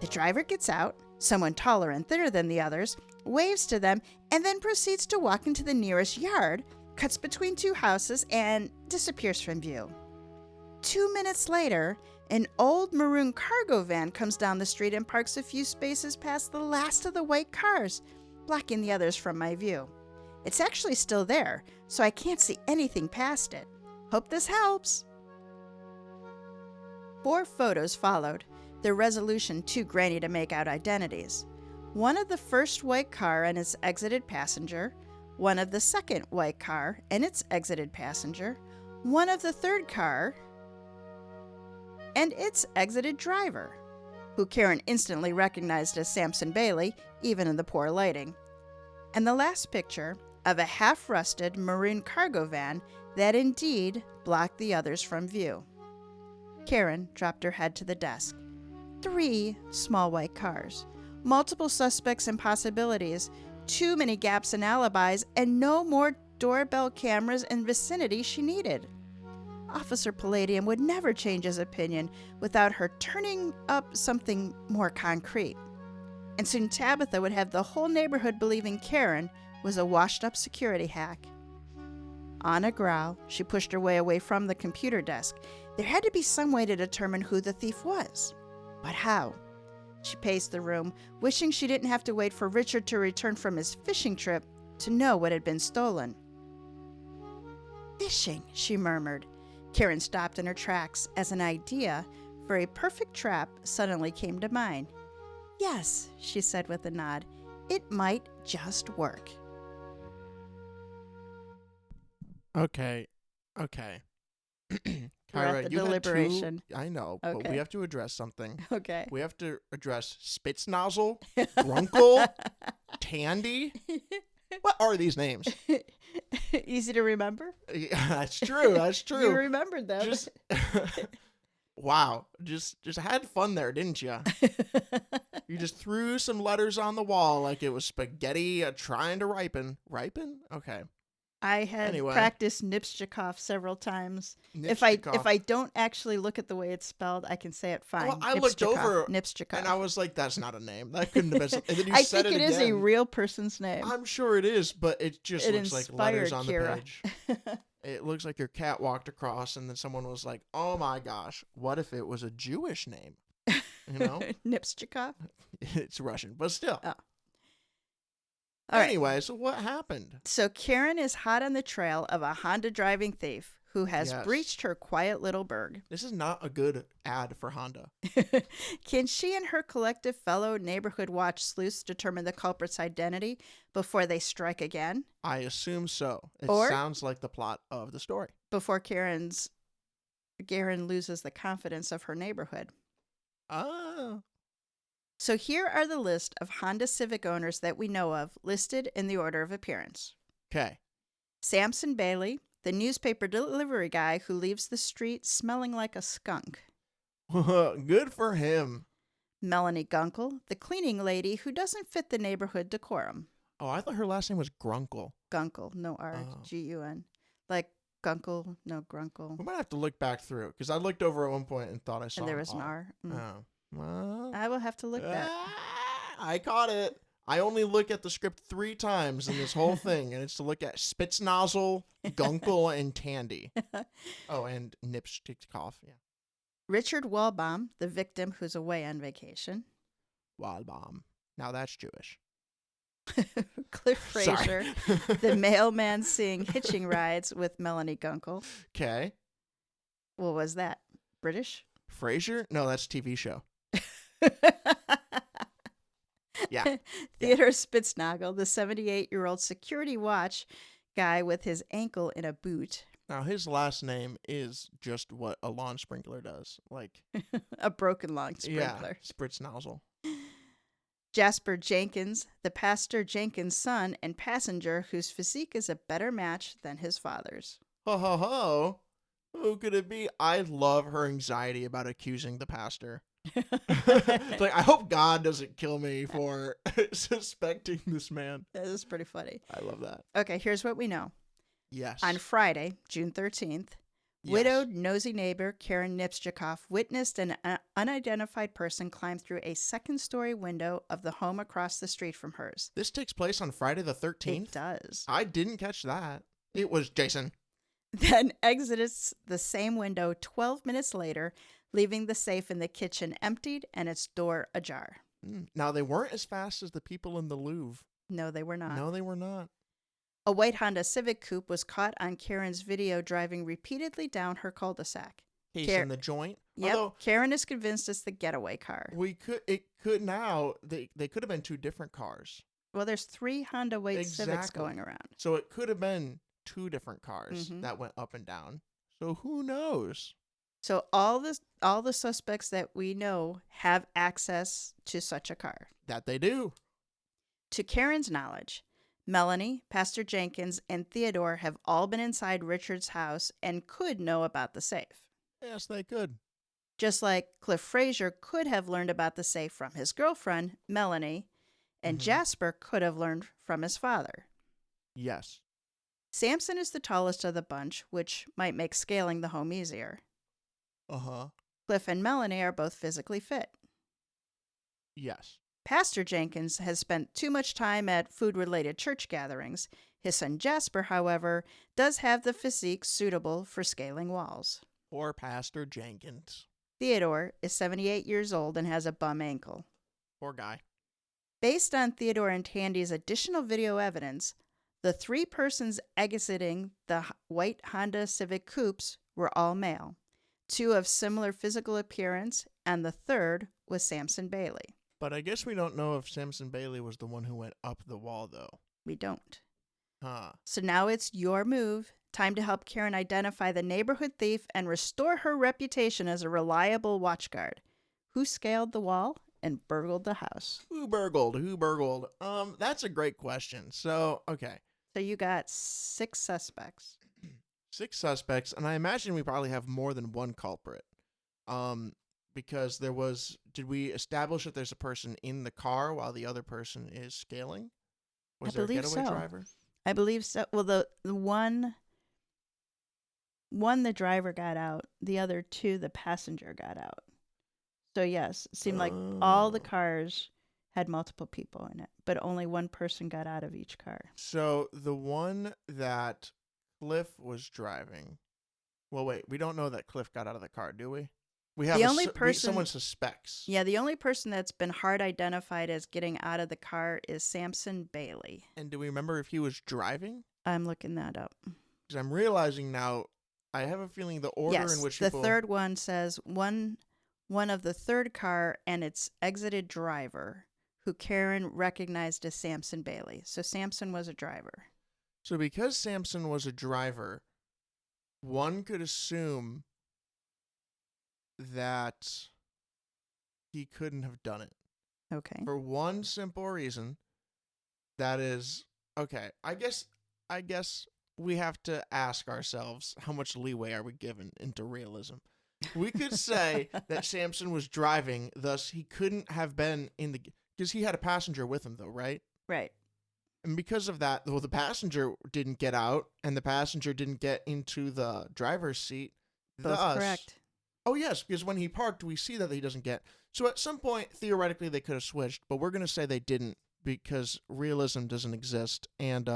The driver gets out, someone taller and thinner than the others, waves to them, and then proceeds to walk into the nearest yard, cuts between 2 houses, and disappears from view. 2 minutes later, an old maroon cargo van comes down the street and parks a few spaces past the last of the white cars, blocking the others from my view. It's actually still there, so I can't see anything past it. Hope this helps. 4 photos followed, their resolution too grainy to make out identities. One of the first white car and its exited passenger, one of the second white car and its exited passenger, one of the third car and its exited driver, who Karen instantly recognized as Samson Bailey, even in the poor lighting. And the last picture of a half-rusted maroon cargo van that indeed blocked the others from view. Karen dropped her head to the desk. 3 small white cars, multiple suspects and possibilities, too many gaps in alibis, and no more doorbell cameras in vicinity she needed. Officer Palladium would never change his opinion without her turning up something more concrete. And soon Tabitha would have the whole neighborhood believing Karen was a washed-up security hack. On a growl, she pushed her way away from the computer desk. There had to be some way to determine who the thief was. But how? She paced the room, wishing she didn't have to wait for Richard to return from his fishing trip to know what had been stolen. Fishing, she murmured. Karen stopped in her tracks as an idea for a perfect trap suddenly came to mind. Yes, she said with a nod. It might just work. Okay. We're at the deliberation. I know, Okay. but we have to address something. Okay. We have to address Spitznazzle, Grunkle, Tandy. What are these names? Easy to remember? Yeah, that's true. You remembered them. Just wow. Just had fun there, didn't you? You just threw some letters on the wall like it was spaghetti trying to ripen. Ripen? Okay. I had practiced Nipschikov several times. Nipschikov. If I don't actually look at the way it's spelled, I can say it fine. Well, I looked over Nipschikov. and I was like, that's not a name. That couldn't have been. And then you I said think it again. is a real person's name. I'm sure it is, but it just looks like letters on Kira. the page. It looks like your cat walked across and then someone was like, oh my gosh, what if it was a Jewish name? You know? Nipschikov? It's Russian, but still. Oh. All right. Anyway, so what happened? So Karen is hot on the trail of a Honda driving thief who has Yes. breached her quiet little burg. This is not a good ad for Honda. Can she and her collective fellow neighborhood watch sleuths determine the culprit's identity before they strike again? I assume so. It Or- sounds like the plot of the story. Before Karen loses the confidence of her neighborhood. Oh. So here are the list of Honda Civic owners that we know of, listed in the order of appearance. Okay. Samson Bailey, the newspaper delivery guy who leaves the street smelling like a skunk. Good for him. Melanie Gunkel, the cleaning lady who doesn't fit the neighborhood decorum. Oh, I thought her last name was Grunkle. Gunkel, no R, Oh. G-U-N. Like Gunkel, no Grunkle. We might have to look back through because I looked over at one point and thought I saw And there was an R. R. Mm. Oh. Well, I will have to look back. I caught it. I only look at the script 3 times in this whole thing, and it's to look at Spitznazzle, Gunkel, and Tandy. Oh, and Nipschtikov. Yeah. Richard Walbaum, the victim who's away on vacation. Wildbaum. Now that's Jewish. Cliff Fraser, Sorry. the mailman seeing hitching rides with Melanie Gunkel. Okay. What was that? British? Frasier? No, that's a TV show. Yeah. Theodore Spitznagel, the 78-year-old security watch guy with his ankle in a boot. Now, his last name is just what a lawn sprinkler does. Like, A broken lawn sprinkler. yeah, Spritznazzle. Jasper Jenkins, the Pastor Jenkins' son and passenger whose physique is a better match than his father's. Ho, ho, ho. Who could it be? I love her anxiety about accusing the pastor. It's like, I hope God doesn't kill me for suspecting this man. That is pretty funny. I love that. Okay, here's what we know. Yes. On Friday, June 13th, Yes. widowed nosy neighbor Karen Nipschtikov witnessed an unidentified person climb through a second-story window of the home across the street from hers. This takes place on Friday the 13th? It does. I didn't catch that. It was Jason. Then exits the same window 12 minutes later, leaving the safe in the kitchen emptied and its door ajar. Now, they weren't as fast as the people in the Louvre. No, they were not. No, they were not. A white Honda Civic coupe was caught on Karen's video driving repeatedly down her cul-de-sac. Case in the joint. Yep. Although Karen is convinced it's the getaway car. they could have been 2 different cars. Well, there's 3 Honda white Civics Exactly. going around. So it could have been 2 different cars Mhm. that went up and down. So who knows? So all the suspects that we know have access to such a car. That they do. To Karen's knowledge, Melanie, Pastor Jenkins, and Theodore have all been inside Richard's house and could know about the safe. Yes, they could. Just like Cliff Fraser could have learned about the safe from his girlfriend, Melanie, and Mhm. Jasper could have learned from his father. Yes. Samson is the tallest of the bunch, which might make scaling the home easier. Uh-huh. Cliff and Melanie are both physically fit. Yes. Pastor Jenkins has spent too much time at food-related church gatherings. His son Jasper, however, does have the physique suitable for scaling walls. Poor Pastor Jenkins. Theodore is 78 years old and has a bum ankle. Poor guy. Based on Theodore and Tandy's additional video evidence, the 3 persons exiting the white Honda Civic coupes were all male. 2 of similar physical appearance, and the 3rd was Samson Bailey. But I guess we don't know if Samson Bailey was the one who went up the wall, though. We don't. Huh. So now it's your move. Time to help Karen identify the neighborhood thief and restore her reputation as a reliable watchguard. Who scaled the wall and burgled the house? Who burgled? That's a great question. So, okay. So you got 6 suspects. 6 suspects, and I imagine we probably have more than one culprit. Because did we establish that there's a person in the car while the other person is scaling? Was there a believe getaway so. driver? I believe so. Well, the one the driver got out. The other 2, the passenger got out. So yes, it seemed like all the Oh. cars had multiple people in it, but only one person got out of each car. So the one that Cliff was driving. Well, wait, we don't know that Cliff got out of the car, do we? We have The only person, someone suspects. yeah, the only person that's been hard identified as getting out of the car is Samson Bailey. And do we remember if he was driving? I'm looking that up. Because I'm realizing now, I have a feeling the order in which the people... third one says one of the third car and its exited driver, who Karen recognized as Samson Bailey. So Samson was a driver. So because Samson was a driver, one could assume that he couldn't have done it. Okay. For one simple reason, that is, okay, I guess we have to ask ourselves, how much leeway are we given into realism? We could say that Samson was driving, thus he couldn't have been in the... Because he had a passenger with him, though, right? Right. And because of that, well, the passenger didn't get out, and the passenger didn't get into the driver's seat. Both correct. Oh, yes, because when he parked, we see that he doesn't get... So at some point, theoretically, they could have switched, but we're going to say they didn't because realism doesn't exist, and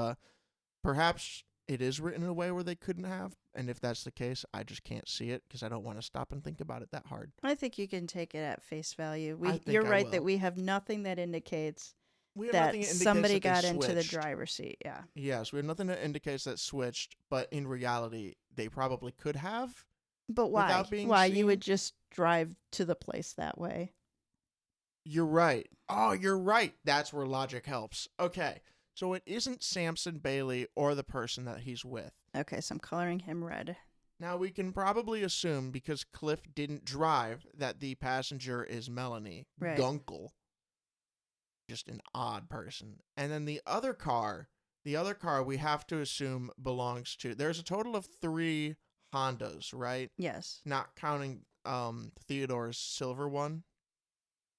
perhaps it is written in a way where they couldn't have, and if that's the case, I just can't see it because I don't want to stop and think about it that hard. I think you can take it at face value. I You're right will. that we have nothing that indicates We have that nothing that indicates somebody that they got into the switched. driver's seat. Yeah. Yes, we have nothing that indicates that switched, but in reality, they probably could have. But why? Without being Why seen? you would just drive to the place that way? You're right. Oh, you're right. That's where logic helps. Okay, so it isn't Samson Bailey or the person that he's with. Okay, so I'm coloring him red. Now, we can probably assume, because Cliff didn't drive, that the passenger is Melanie Right. Gunkel. Just an odd person. And then the other car we have to assume belongs to... There's a total of 3 Hondas, right? Yes. Not counting Theodore's silver one.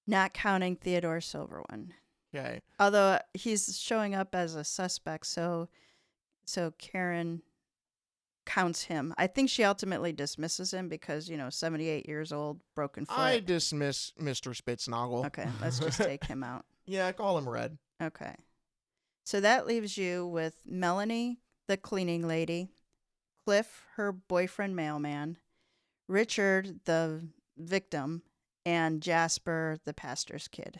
Not counting Theodore Silver one. Okay. Although he's showing up as a suspect, so Karen counts him. I think she ultimately dismisses him because, 78 years old, broken foot. I dismiss Mr. Spitznagel. Okay, let's just take him out. Yeah, call him Red. Okay. So that leaves you with Melanie, the cleaning lady, Cliff, her boyfriend mailman, Richard, the victim, and Jasper, the pastor's kid.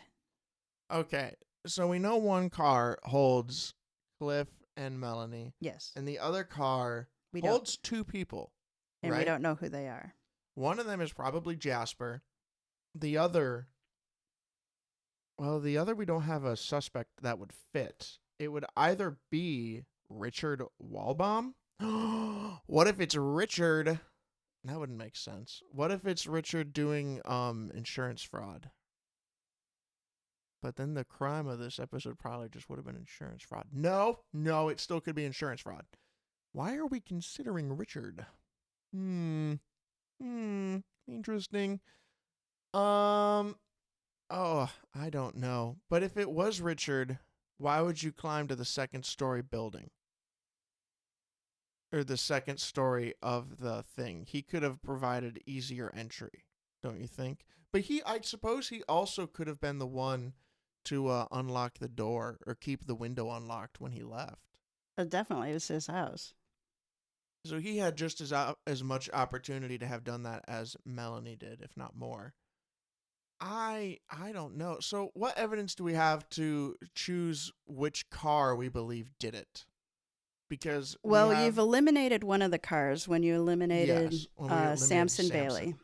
Okay, so we know one car holds Cliff and Melanie, Yes. and the other car We holds 2 people, And right? we don't know who they are. One of them is probably Jasper. The other we don't have a suspect that would fit. It would either be Richard Walbaum. What if it's Richard? That wouldn't make sense. What if it's Richard doing insurance fraud? But then the crime of this episode probably just would have been insurance fraud. No, it still could be insurance fraud. Why are we considering Richard? Interesting. Oh, I don't know. But if it was Richard, why would you climb to the 2nd story building? Or the 2nd story of the thing? He could have provided easier entry, don't you think? But I suppose he also could have been the one to unlock the door or keep the window unlocked when he left. Definitely, it was his house. So he had just as much opportunity to have done that as Melanie did, if not more. I don't know. So what evidence do we have to choose which car we believe did it? Because you've eliminated one of the cars when you eliminated, Yes, when we eliminated Samson Bailey.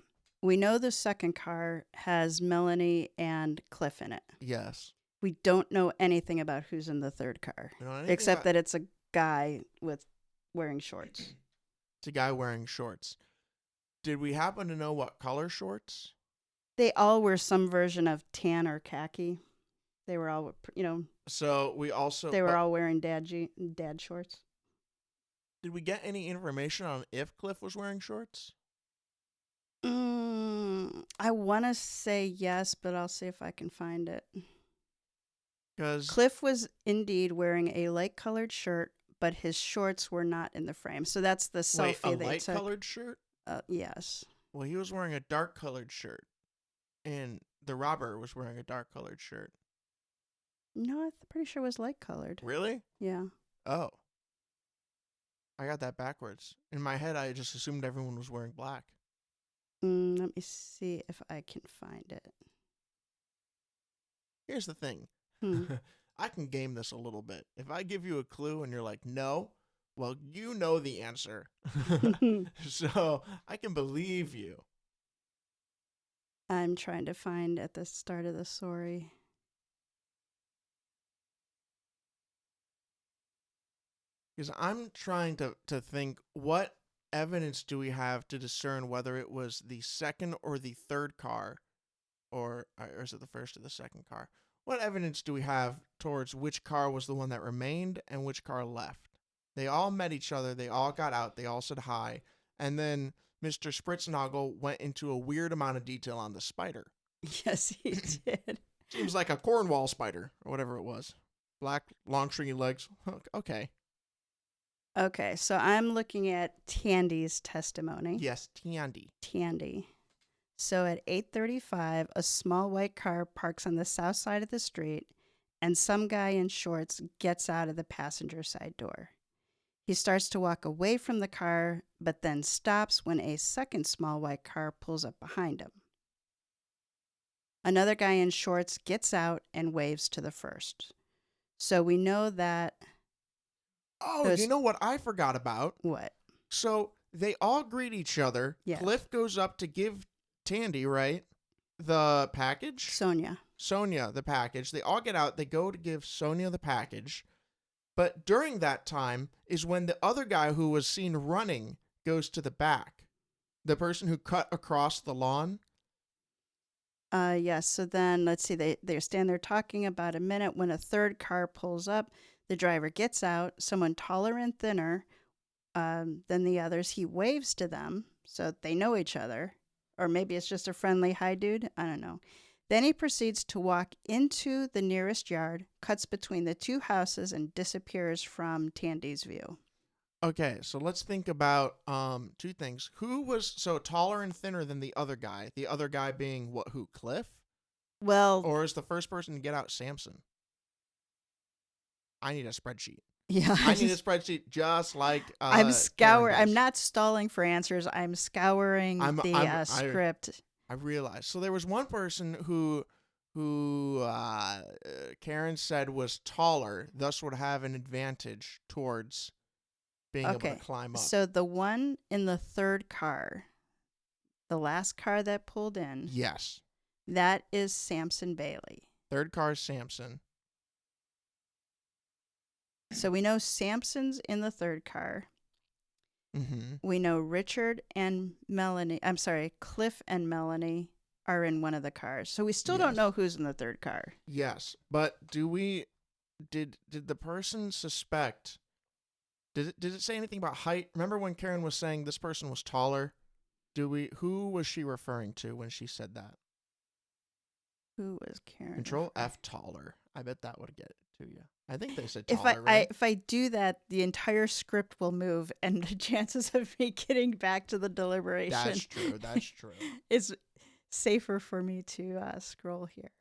We know the second car has Melanie and Cliff in it. Yes. We don't know anything about who's in the third car, except that it's a guy wearing shorts. It's a guy wearing shorts. Did we happen to know what color shorts? They all were some version of tan or khaki. They were all, So we also... They were all wearing dad shorts. Did we get any information on if Cliff was wearing shorts? I want to say yes, but I'll see if I can find it. Because Cliff was indeed wearing a light-colored shirt, but his shorts were not in the frame. So that's the selfie they took. A light-colored shirt? Yes. Well, he was wearing a dark-colored shirt, and the robber was wearing a dark-colored shirt. No, I'm pretty sure it was light-colored. Really? Yeah. Oh. I got that backwards. In my head, I just assumed everyone was wearing black. Let me see if I can find it. Here's the thing. Hmm. I can game this a little bit. If I give you a clue and you're like, no, well, you know the answer. So I can believe you. I'm trying to find at the start of the story. Because I'm trying to think, what evidence do we have to discern whether it was the second or the third car, or is it the first or the second car? What evidence do we have towards which car was the one that remained and which car left? They all met each other. They all got out. They all said hi. And then Mr. Spritznagel went into a weird amount of detail on the spider. Yes, he did. Seems like a Cornwall spider or whatever it was. Black, long, stringy legs. Okay. Okay, so I'm looking at Tandy's testimony. Yes, Tandy. Tandy. So at 8:35, a small white car parks on the south side of the street, and some guy in shorts gets out of the passenger side door. He starts to walk away from the car, but then stops when a second small white car pulls up behind him. Another guy in shorts gets out and waves to the first. So we know that... Oh, you know what I forgot about? What? So they all greet each other. Yes. Cliff goes up to give Tandy, right, the package? Sonia, the package. They all get out. They go to give Sonia the package. But during that time is when the other guy who was seen running goes to the back. The person who cut across the lawn. Yes, so then, let's see, they stand there talking about a minute when a third car pulls up. The driver gets out, someone taller and thinner than the others. He waves to them, so they know each other. Or maybe it's just a friendly hi, dude. I don't know. Then he proceeds to walk into the nearest yard, cuts between the two houses, and disappears from Tandy's view. Okay, so let's think about two things. Who was so taller and thinner than the other guy? The other guy being who, Cliff? Well... Or is the first person to get out Samson? I need a spreadsheet. Yeah. I need a spreadsheet just like I'm scouring. I'm not stalling for answers. I'm scouring the script. I realized. So there was one person who Karen said was taller, thus would have an advantage towards being able to climb up. So the one in the third car, the last car that pulled in. Yes. That is Samson Bailey. Third car is Samson. So we know Samson's in the third car. Mm-hmm. We know Richard and Melanie, Cliff and Melanie are in one of the cars. So we still don't know who's in the third car. Yes, but did the person suspect, did it say anything about height? Remember when Karen was saying this person was taller? Who was she referring to when she said that? Who was Karen? Control F, taller. I bet that would get it to you. I think they said taller, If I do that, the entire script will move, and the chances of me getting back to the deliberation. That's true. It's safer for me to scroll here.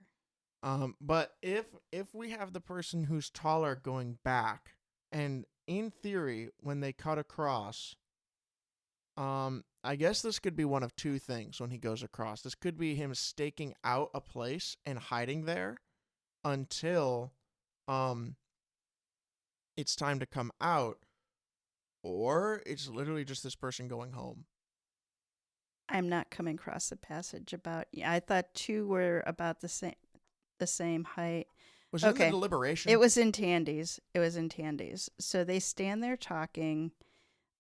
But if we have the person who's taller going back, and in theory, when they cut across, I guess this could be one of two things when he goes across. This could be him staking out a place and hiding there until it's time to come out, or it's literally just this person going home. I'm not coming across the passage about. Yeah, I thought two were about the same height. Was it in the deliberation? It was in Tandy's. So they stand there talking.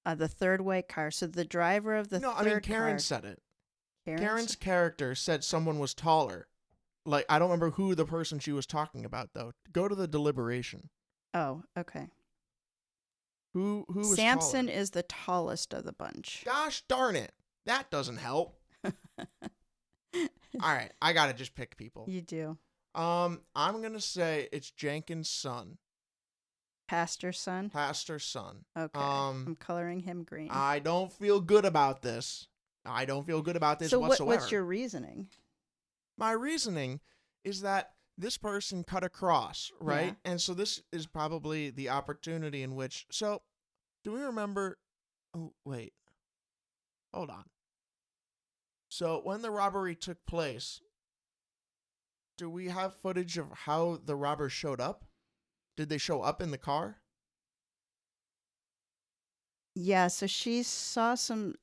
The third white car. So the driver of the third Karen car said it. Karen's character said someone was taller. Like, I don't remember who the person she was talking about, though. Go to the deliberation. Oh, okay. Who was Samson taller? is the tallest of the bunch. Gosh darn it. That doesn't help. All right, I got to just pick people. You do. I'm going to say it's Jenkins' son. Pastor's son? Pastor's son. Okay. I'm coloring him green. I don't feel good about this. whatsoever. So what's your reasoning? My reasoning is that this person cut across, right? Yeah. And so this is probably the opportunity in which... So, do we remember... Oh, wait. Hold on. So when the robbery took place, do we have footage of how the robbers showed up? Did they show up in the car? Yeah, so she saw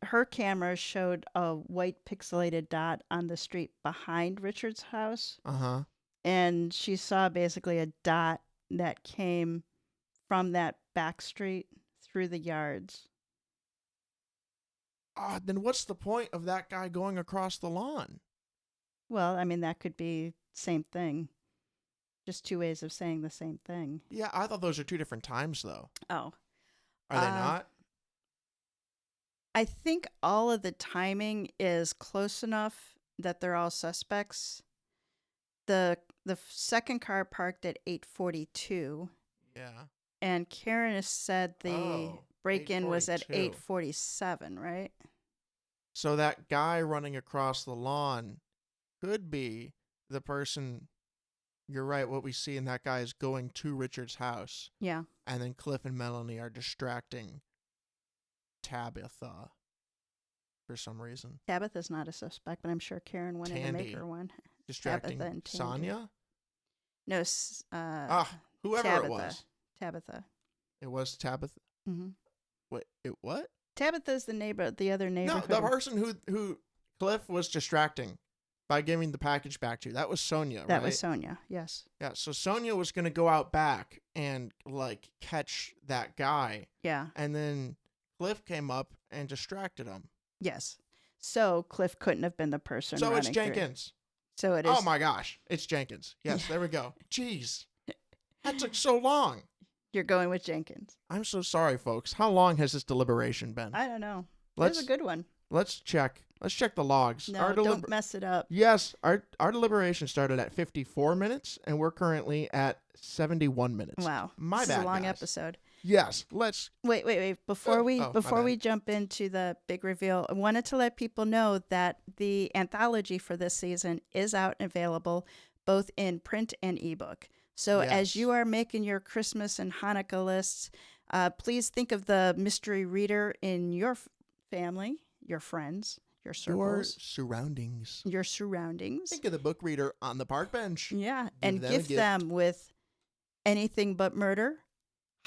her camera showed a white pixelated dot on the street behind Richard's house. Uh-huh. And she saw basically a dot that came from that back street through the yards. Then what's the point of that guy going across the lawn? Well, I mean, that could be same thing. Just two ways of saying the same thing. Yeah, I thought those are two different times, though. Oh. Are they not? I think all of the timing is close enough that they're all suspects. The second car parked at 8:42. Yeah. And Karen has said the break-in was at 8:42. 8:47, right? So that guy running across the lawn could be the person. You're right. What we see in that guy is going to Richard's house. Yeah. And then Cliff and Melanie are distracting Tabitha for some reason. Tabitha's not a suspect, but I'm sure Karen wanted to make her one. Distracting Tabitha and Tandy. Sonia? No, whoever Tabitha. it was. Tabitha. It was Tabitha? Mm-hmm. Wait, what? Tabitha's the other neighborhood. No, the person who Cliff was distracting by giving the package back to. That was Sonia, right? That was Sonia, yes. Yeah, so Sonia was going to go out back and, like, catch that guy. Yeah. And then Cliff came up and distracted him. Yes. So Cliff couldn't have been the person So running it's Jenkins. Through. So it is. Oh, my gosh. It's Jenkins. Yes, there we go. Jeez. That took so long. You're going with Jenkins. I'm so sorry, folks. How long has this deliberation been? I don't know. It's a good one. Let's check. Let's check the logs. No, don't mess it up. Yes, our deliberation started at 54 minutes, and we're currently at 71 minutes. Wow. My this bad, is a long guys. episode. Yes, let's... Wait. Before we jump into the big reveal, I wanted to let people know that the anthology for this season is out and available both in print and ebook. So as you are making your Christmas and Hanukkah lists, please think of the mystery reader in your family, your friends, your circles. Your surroundings. Think of the book reader on the park bench. Yeah, and gift them with anything but murder,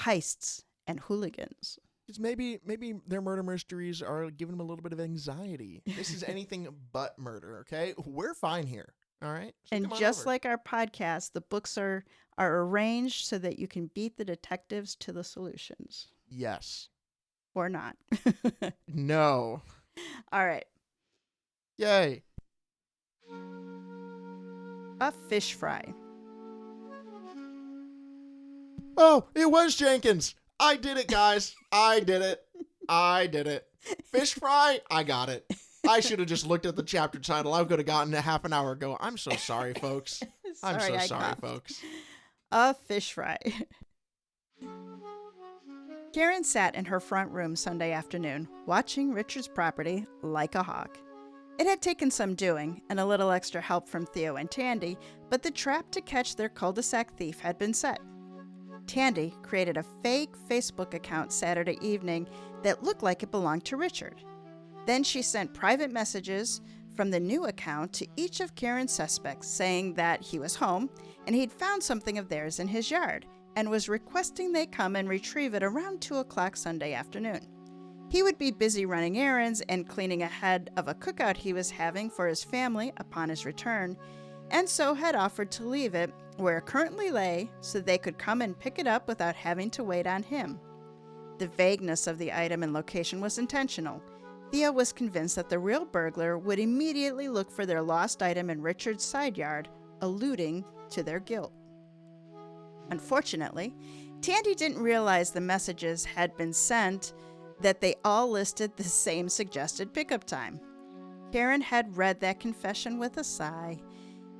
heists, and hooligans. Because maybe their murder mysteries are giving them a little bit of anxiety. This is anything but murder, okay? We're fine here, all right? So and just like our podcast, the books are arranged so that you can beat the detectives to the solutions. Yes. Or not. No. All right. Yay. A fish fry. Oh, it was Jenkins. I did it, guys. I did it. Fish fry? I got it. I should have just looked at the chapter title. I could have gotten it half an hour ago. I'm so sorry, folks. I'm so sorry, folks. A fish fry. Karen sat in her front room Sunday afternoon, watching Richard's property like a hawk. It had taken some doing and a little extra help from Theo and Tandy, but the trap to catch their cul-de-sac thief had been set. Tandy created a fake Facebook account Saturday evening that looked like it belonged to Richard. Then she sent private messages from the new account to each of Karen's suspects saying that he was home and he'd found something of theirs in his yard and was requesting they come and retrieve it around 2 o'clock Sunday afternoon. He would be busy running errands and cleaning ahead of a cookout he was having for his family upon his return, and so had offered to leave it where it currently lay so they could come and pick it up without having to wait on him. The vagueness of the item and location was intentional. Theo was convinced that the real burglar would immediately look for their lost item in Richard's side yard, alluding to their guilt. Unfortunately, Tandy didn't realize the messages had been sent that they all listed the same suggested pickup time. Karen had read that confession with a sigh.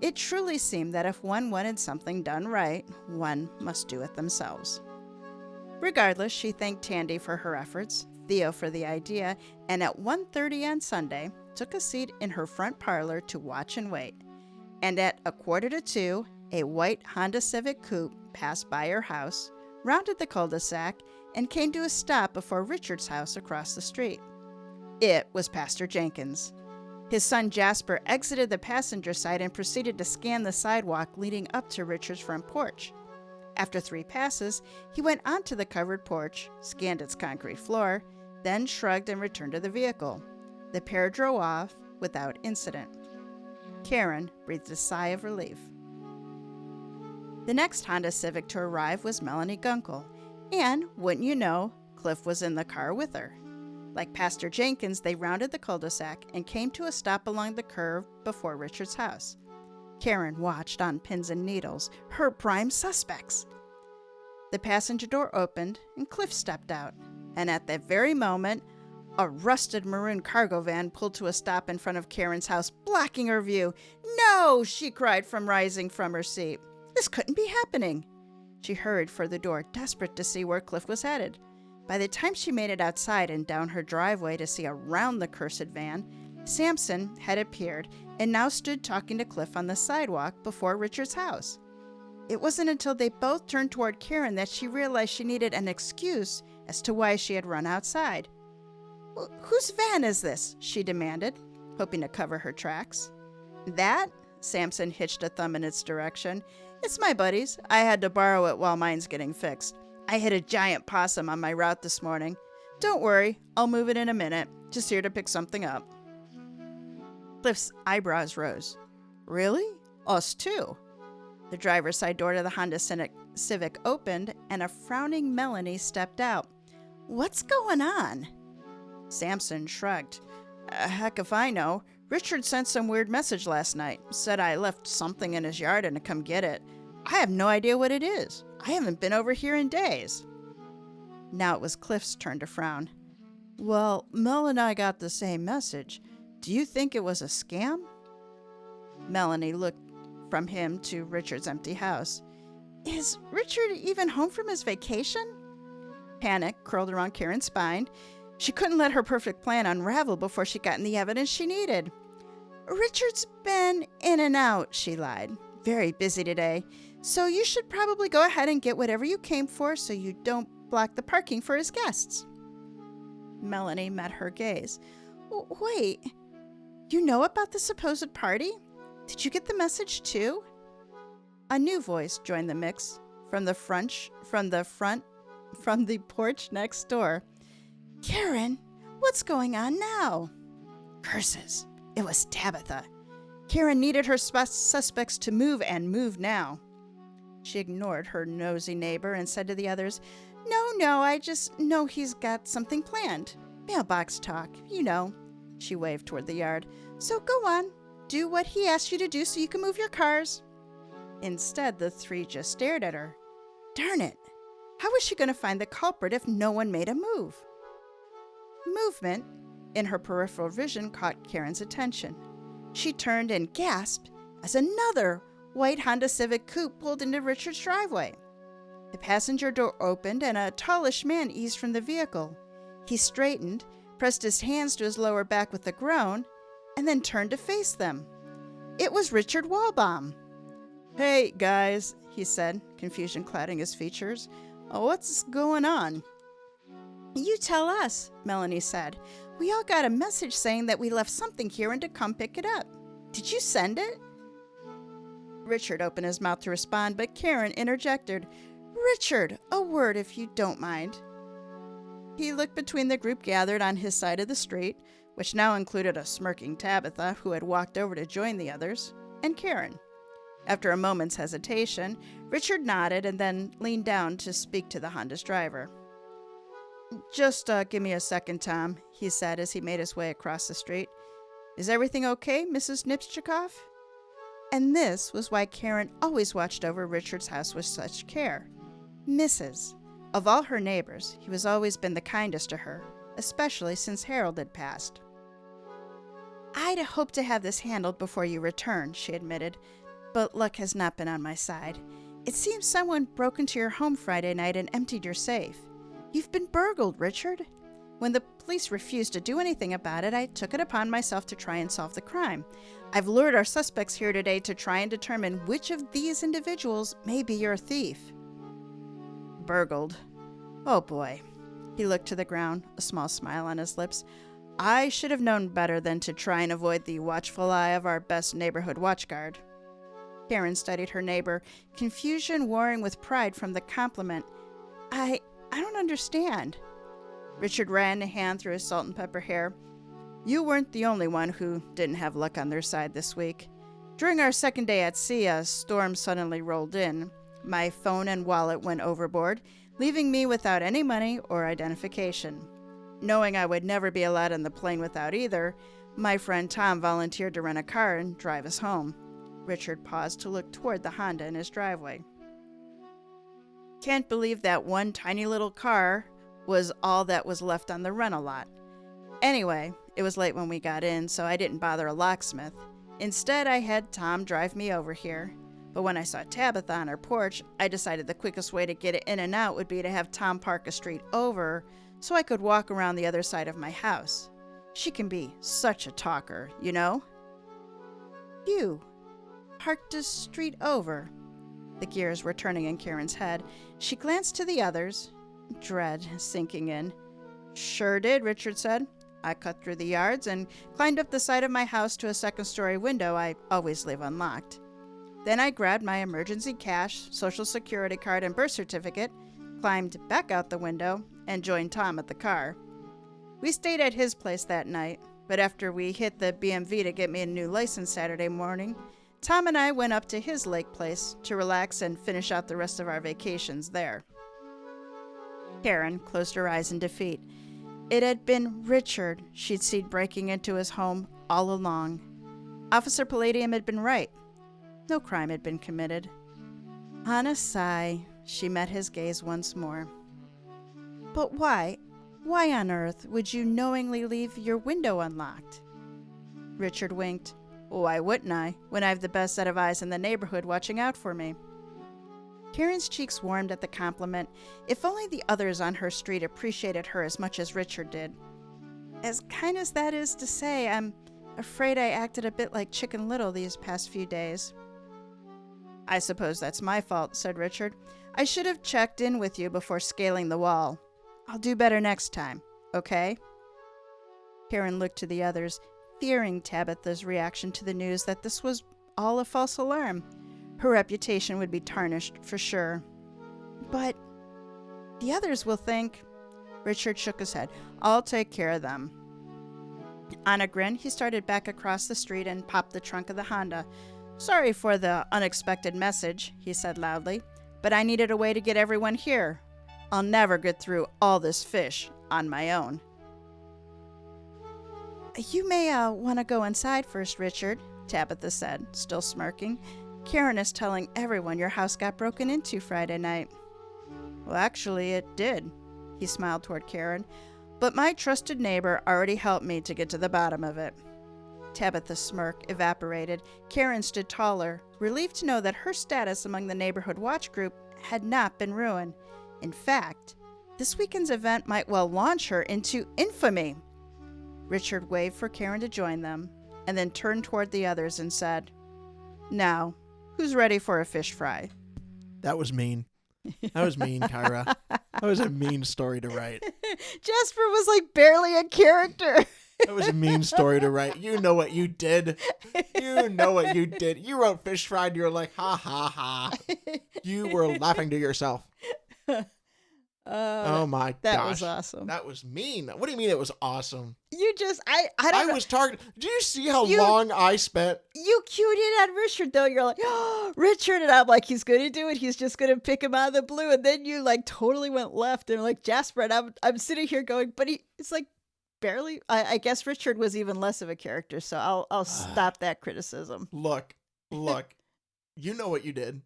It truly seemed that if one wanted something done right, one must do it themselves. Regardless, she thanked Tandy for her efforts, Theo for the idea, and at 1:30 on Sunday, took a seat in her front parlor to watch and wait. And at 1:45, a white Honda Civic Coupe passed by her house, rounded the cul-de-sac, and came to a stop before Richard's house across the street. It was Pastor Jenkins. His son Jasper exited the passenger side and proceeded to scan the sidewalk leading up to Richard's front porch. After 3 passes, he went onto the covered porch, scanned its concrete floor, then shrugged and returned to the vehicle. The pair drove off without incident. Karen breathed a sigh of relief. The next Honda Civic to arrive was Melanie Gunkel, and, wouldn't you know, Cliff was in the car with her. Like Pastor Jenkins, they rounded the cul-de-sac and came to a stop along the curve before Richard's house. Karen watched on pins and needles, her prime suspects. The passenger door opened and Cliff stepped out, and at that very moment, a rusted maroon cargo van pulled to a stop in front of Karen's house, blocking her view. "No!" she cried rising from her seat. This couldn't be happening. She hurried for the door, desperate to see where Cliff was headed. By the time she made it outside and down her driveway to see around the cursed van, Samson had appeared and now stood talking to Cliff on the sidewalk before Richard's house. It wasn't until they both turned toward Karen that she realized she needed an excuse as to why she had run outside. "Whose van is this?" she demanded, hoping to cover her tracks. "That?" Samson hitched a thumb in its direction. "It's my buddy's. I had to borrow it while mine's getting fixed. I hit a giant possum on my route this morning. Don't worry, I'll move it in a minute. Just here to pick something up." Cliff's eyebrows rose. "Really? Us too?" The driver's side door to the Honda Civic opened, and a frowning Melanie stepped out. "What's going on?" Samson shrugged. "Heck if I know. Richard sent some weird message last night. Said I left something in his yard and to come get it. I have no idea what it is. I haven't been over here in days." Now it was Cliff's turn to frown. "Well, Mel and I got the same message. Do you think it was a scam?" Melanie looked from him to Richard's empty house. "Is Richard even home from his vacation?" Panic curled around Karen's spine. She couldn't let her perfect plan unravel before she got the evidence she needed. "Richard's been in and out," she lied. "Very busy today. So you should probably go ahead and get whatever you came for so you don't block the parking for his guests." Melanie met her gaze. "Wait, you know about the supposed party? Did you get the message too?" A new voice joined the mix from the porch next door. "Karen, what's going on now?" Curses. It was Tabitha. Karen needed her suspects to move and move now. She ignored her nosy neighbor and said to the others, No, I just know he's got something planned. Mailbox talk, you know." She waved toward the yard. "So go on, do what he asked you to do so you can move your cars." Instead, the 3 just stared at her. Darn it! How was she going to find the culprit if no one made a move? Movement in her peripheral vision caught Karen's attention. She turned and gasped as another white Honda Civic coupe pulled into Richard's driveway. The passenger door opened and a tallish man eased from the vehicle. He straightened, pressed his hands to his lower back with a groan, and then turned to face them. It was Richard Walbaum. "Hey, guys," he said, confusion clouding his features. "What's going on?" "You tell us," Melanie said. "We all got a message saying that we left something here and to come pick it up. Did you send it?" Richard opened his mouth to respond, but Karen interjected. "Richard, a word if you don't mind." He looked between the group gathered on his side of the street, which now included a smirking Tabitha, who had walked over to join the others, and Karen. After a moment's hesitation, Richard nodded and then leaned down to speak to the Honda's driver. "Just give me a second, Tom," he said as he made his way across the street. "Is everything okay, Mrs. Nipschikoff?" And this was why Karen always watched over Richard's house with such care. Mrs. Of all her neighbors, he was always been the kindest to her, especially since Harold had passed. "I'd hoped to have this handled before you returned," she admitted, "but luck has not been on my side. It seems someone broke into your home Friday night and emptied your safe. You've been burgled, Richard. When the police refused to do anything about it, I took it upon myself to try and solve the crime. I've lured our suspects here today to try and determine which of these individuals may be your thief." Burgled. Oh boy. He looked to the ground, a small smile on his lips. I should have known better than to try and avoid the watchful eye of our best neighborhood watchguard. Karen studied her neighbor, confusion warring with pride from the compliment. I don't understand. Richard ran a hand through his salt and pepper hair. You weren't the only one who didn't have luck on their side this week. During our second day at sea, a storm suddenly rolled in. My phone and wallet went overboard, leaving me without any money or identification. Knowing I would never be allowed on the plane without either, my friend Tom volunteered to rent a car and drive us home. Richard paused to look toward the Honda in his driveway. Can't believe that one tiny little car was all that was left on the rental lot. Anyway, it was late when we got in, so I didn't bother a locksmith. Instead, I had Tom drive me over here. But when I saw Tabitha on her porch, I decided the quickest way to get it in and out would be to have Tom park a street over so I could walk around the other side of my house. She can be such a talker, you know? You parked a street over. The gears were turning in Karen's head. She glanced to the others, dread sinking in. Sure did, Richard said. I cut through the yards and climbed up the side of my house to a second-story window I always leave unlocked. Then I grabbed my emergency cash, social security card, and birth certificate, climbed back out the window, and joined Tom at the car. We stayed at his place that night, but after we hit the BMV to get me a new license Saturday morning, Tom and I went up to his lake place to relax and finish out the rest of our vacations there. Karen closed her eyes in defeat. It had been Richard she'd seen breaking into his home all along. Officer Palladium had been right. No crime had been committed. On a sigh, she met his gaze once more. But why on earth would you knowingly leave your window unlocked? Richard winked. Why wouldn't I, when I have the best set of eyes in the neighborhood watching out for me? Karen's cheeks warmed at the compliment. If only the others on her street appreciated her as much as Richard did. As kind as that is to say, I'm afraid I acted a bit like Chicken Little these past few days. I suppose that's my fault, said Richard. I should have checked in with you before scaling the wall. I'll do better next time, okay? Karen looked to the others, fearing Tabitha's reaction to the news that this was all a false alarm. Her reputation would be tarnished for sure. But the others will think... Richard shook his head. I'll take care of them. On a grin, he started back across the street and popped the trunk of the Honda. Sorry for the unexpected message, he said loudly, but I needed a way to get everyone here. I'll never get through all this fish on my own. You may want to go inside first, Richard, Tabitha said, still smirking. Karen is telling everyone your house got broken into Friday night. Well, actually, it did, he smiled toward Karen, but my trusted neighbor already helped me to get to the bottom of it. Tabitha's smirk evaporated. Karen stood taller, relieved to know that her status among the neighborhood watch group had not been ruined. In fact, this weekend's event might well launch her into infamy. Richard waved for Karen to join them, and then turned toward the others and said, Now, who's ready for a fish fry? That was mean. That was mean, Kyra. That was a mean story to write. Jasper was like barely a character. That was a mean story to write. You know what you did. You know what you did. You wrote fish fry and you were like, ha, ha, ha. You were laughing to yourself. Oh my gosh. That was awesome. That was mean. What do you mean it was awesome? You just, I don't know. I was targeted. Do you see how long I spent? You cued in on Richard, though. You're like, oh, Richard. And I'm like, he's going to do it. He's just going to pick him out of the blue. And then you like totally went left. And like Jasper, and I'm sitting here going, but it's like barely. I guess Richard was even less of a character. So I'll stop that criticism. Look. You know what you did.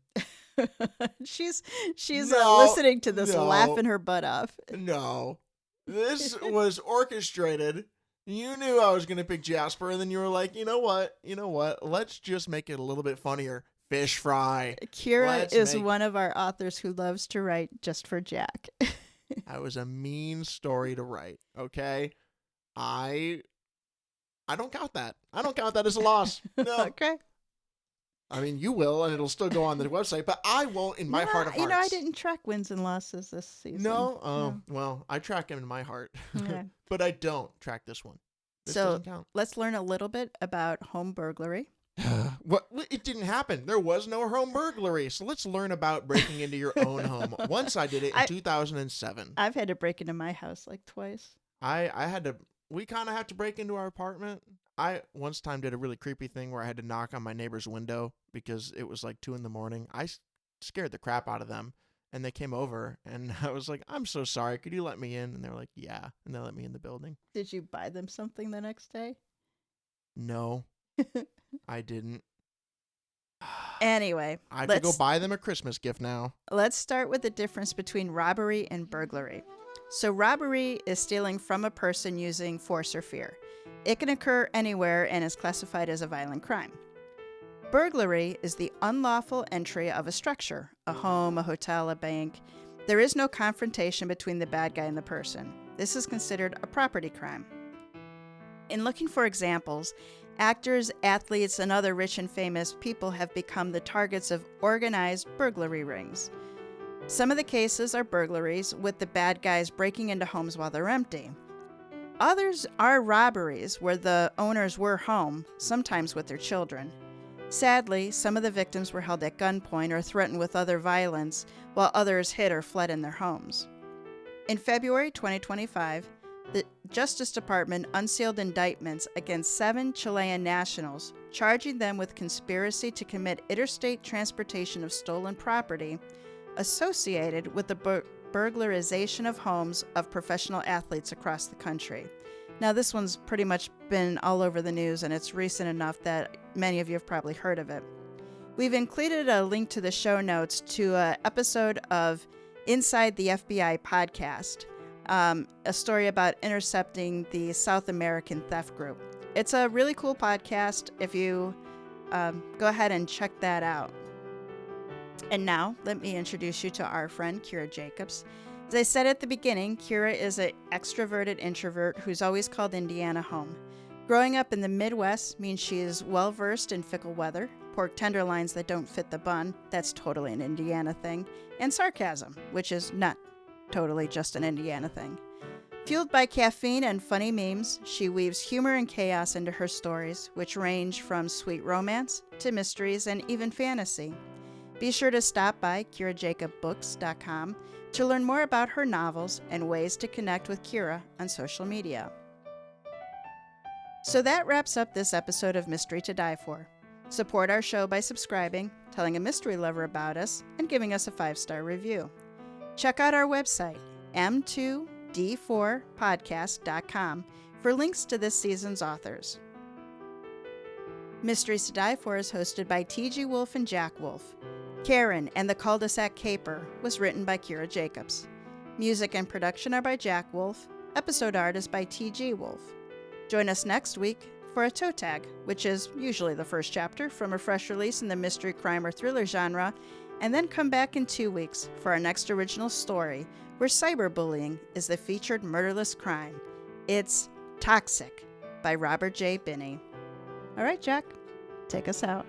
she's listening to this, laughing her butt off. No, this was orchestrated. You knew I was going to pick Jasper, and then you were like, you know what? Let's just make it a little bit funnier. Fish fry. Kira is one of our authors who loves to write just for Jack. That was a mean story to write. Okay, I don't count that. I don't count that as a loss. No. Okay. I mean, you will, and it'll still go on the website, but I won't in my heart of hearts. I didn't track wins and losses this season. No? Oh, no. Well, I track them in my heart. Okay. But I don't track this one. This So doesn't count. let's learn a little bit about home burglary. What? It didn't happen. There was no home burglary. So let's learn about breaking into your own home. Once I did it in 2007. I've had to break into my house like twice. I had to. We kind of have to break into our apartment. I once time did a really creepy thing where I had to knock on my neighbor's window because it was like 2 a.m. I scared the crap out of them, and they came over, and I was like, "I'm so sorry. Could you let me in?" And they were like, "Yeah," and they let me in the building. Did you buy them something the next day? No, I didn't. Anyway, I have to go buy them a Christmas gift now. Let's start with the difference between robbery and burglary. So robbery is stealing from a person using force or fear. It can occur anywhere and is classified as a violent crime. Burglary is the unlawful entry of a structure, a home, a hotel, a bank. There is no confrontation between the bad guy and the person. This is considered a property crime. In looking for examples, actors, athletes, and other rich and famous people have become the targets of organized burglary rings. Some of the cases are burglaries, with the bad guys breaking into homes while they're empty. Others are robberies, where the owners were home, sometimes with their children. Sadly, some of the victims were held at gunpoint or threatened with other violence, while others hid or fled in their homes. In February 2025, the Justice Department unsealed indictments against 7 Chilean nationals, charging them with conspiracy to commit interstate transportation of stolen property associated with the burglarization of homes of professional athletes across the country. Now, this one's pretty much been all over the news, and it's recent enough that many of you have probably heard of it. We've included a link to the show notes to an episode of Inside the FBI podcast, a story about intercepting the South American theft group. It's a really cool podcast. If you go ahead and check that out. And now, let me introduce you to our friend, Kira Jacobs. As I said at the beginning, Kira is an extroverted introvert who's always called Indiana home. Growing up in the Midwest means she is well-versed in fickle weather, pork tenderloins that don't fit the bun, that's totally an Indiana thing, and sarcasm, which is not totally just an Indiana thing. Fueled by caffeine and funny memes, she weaves humor and chaos into her stories, which range from sweet romance to mysteries and even fantasy. Be sure to stop by KiraJacobBooks.com to learn more about her novels and ways to connect with Kira on social media. So that wraps up this episode of Mystery to Die For. Support our show by subscribing, telling a mystery lover about us, and giving us a 5-star review. Check out our website, m2d4podcast.com, for links to this season's authors. Mysteries to Die For is hosted by TG Wolff and Jack Wolff. Karen and the Cul-De-Sac Caper was written by Kira Jacobs. Music and production are by Jack Wolff. Episode art is by TG Wolff. Join us next week for a toe tag, which is usually the first chapter from a fresh release in the mystery, crime, or thriller genre, and then come back in 2 weeks for our next original story, where cyberbullying is the featured murderless crime. It's Toxic by Robert J. Binney. All right, Jack, take us out.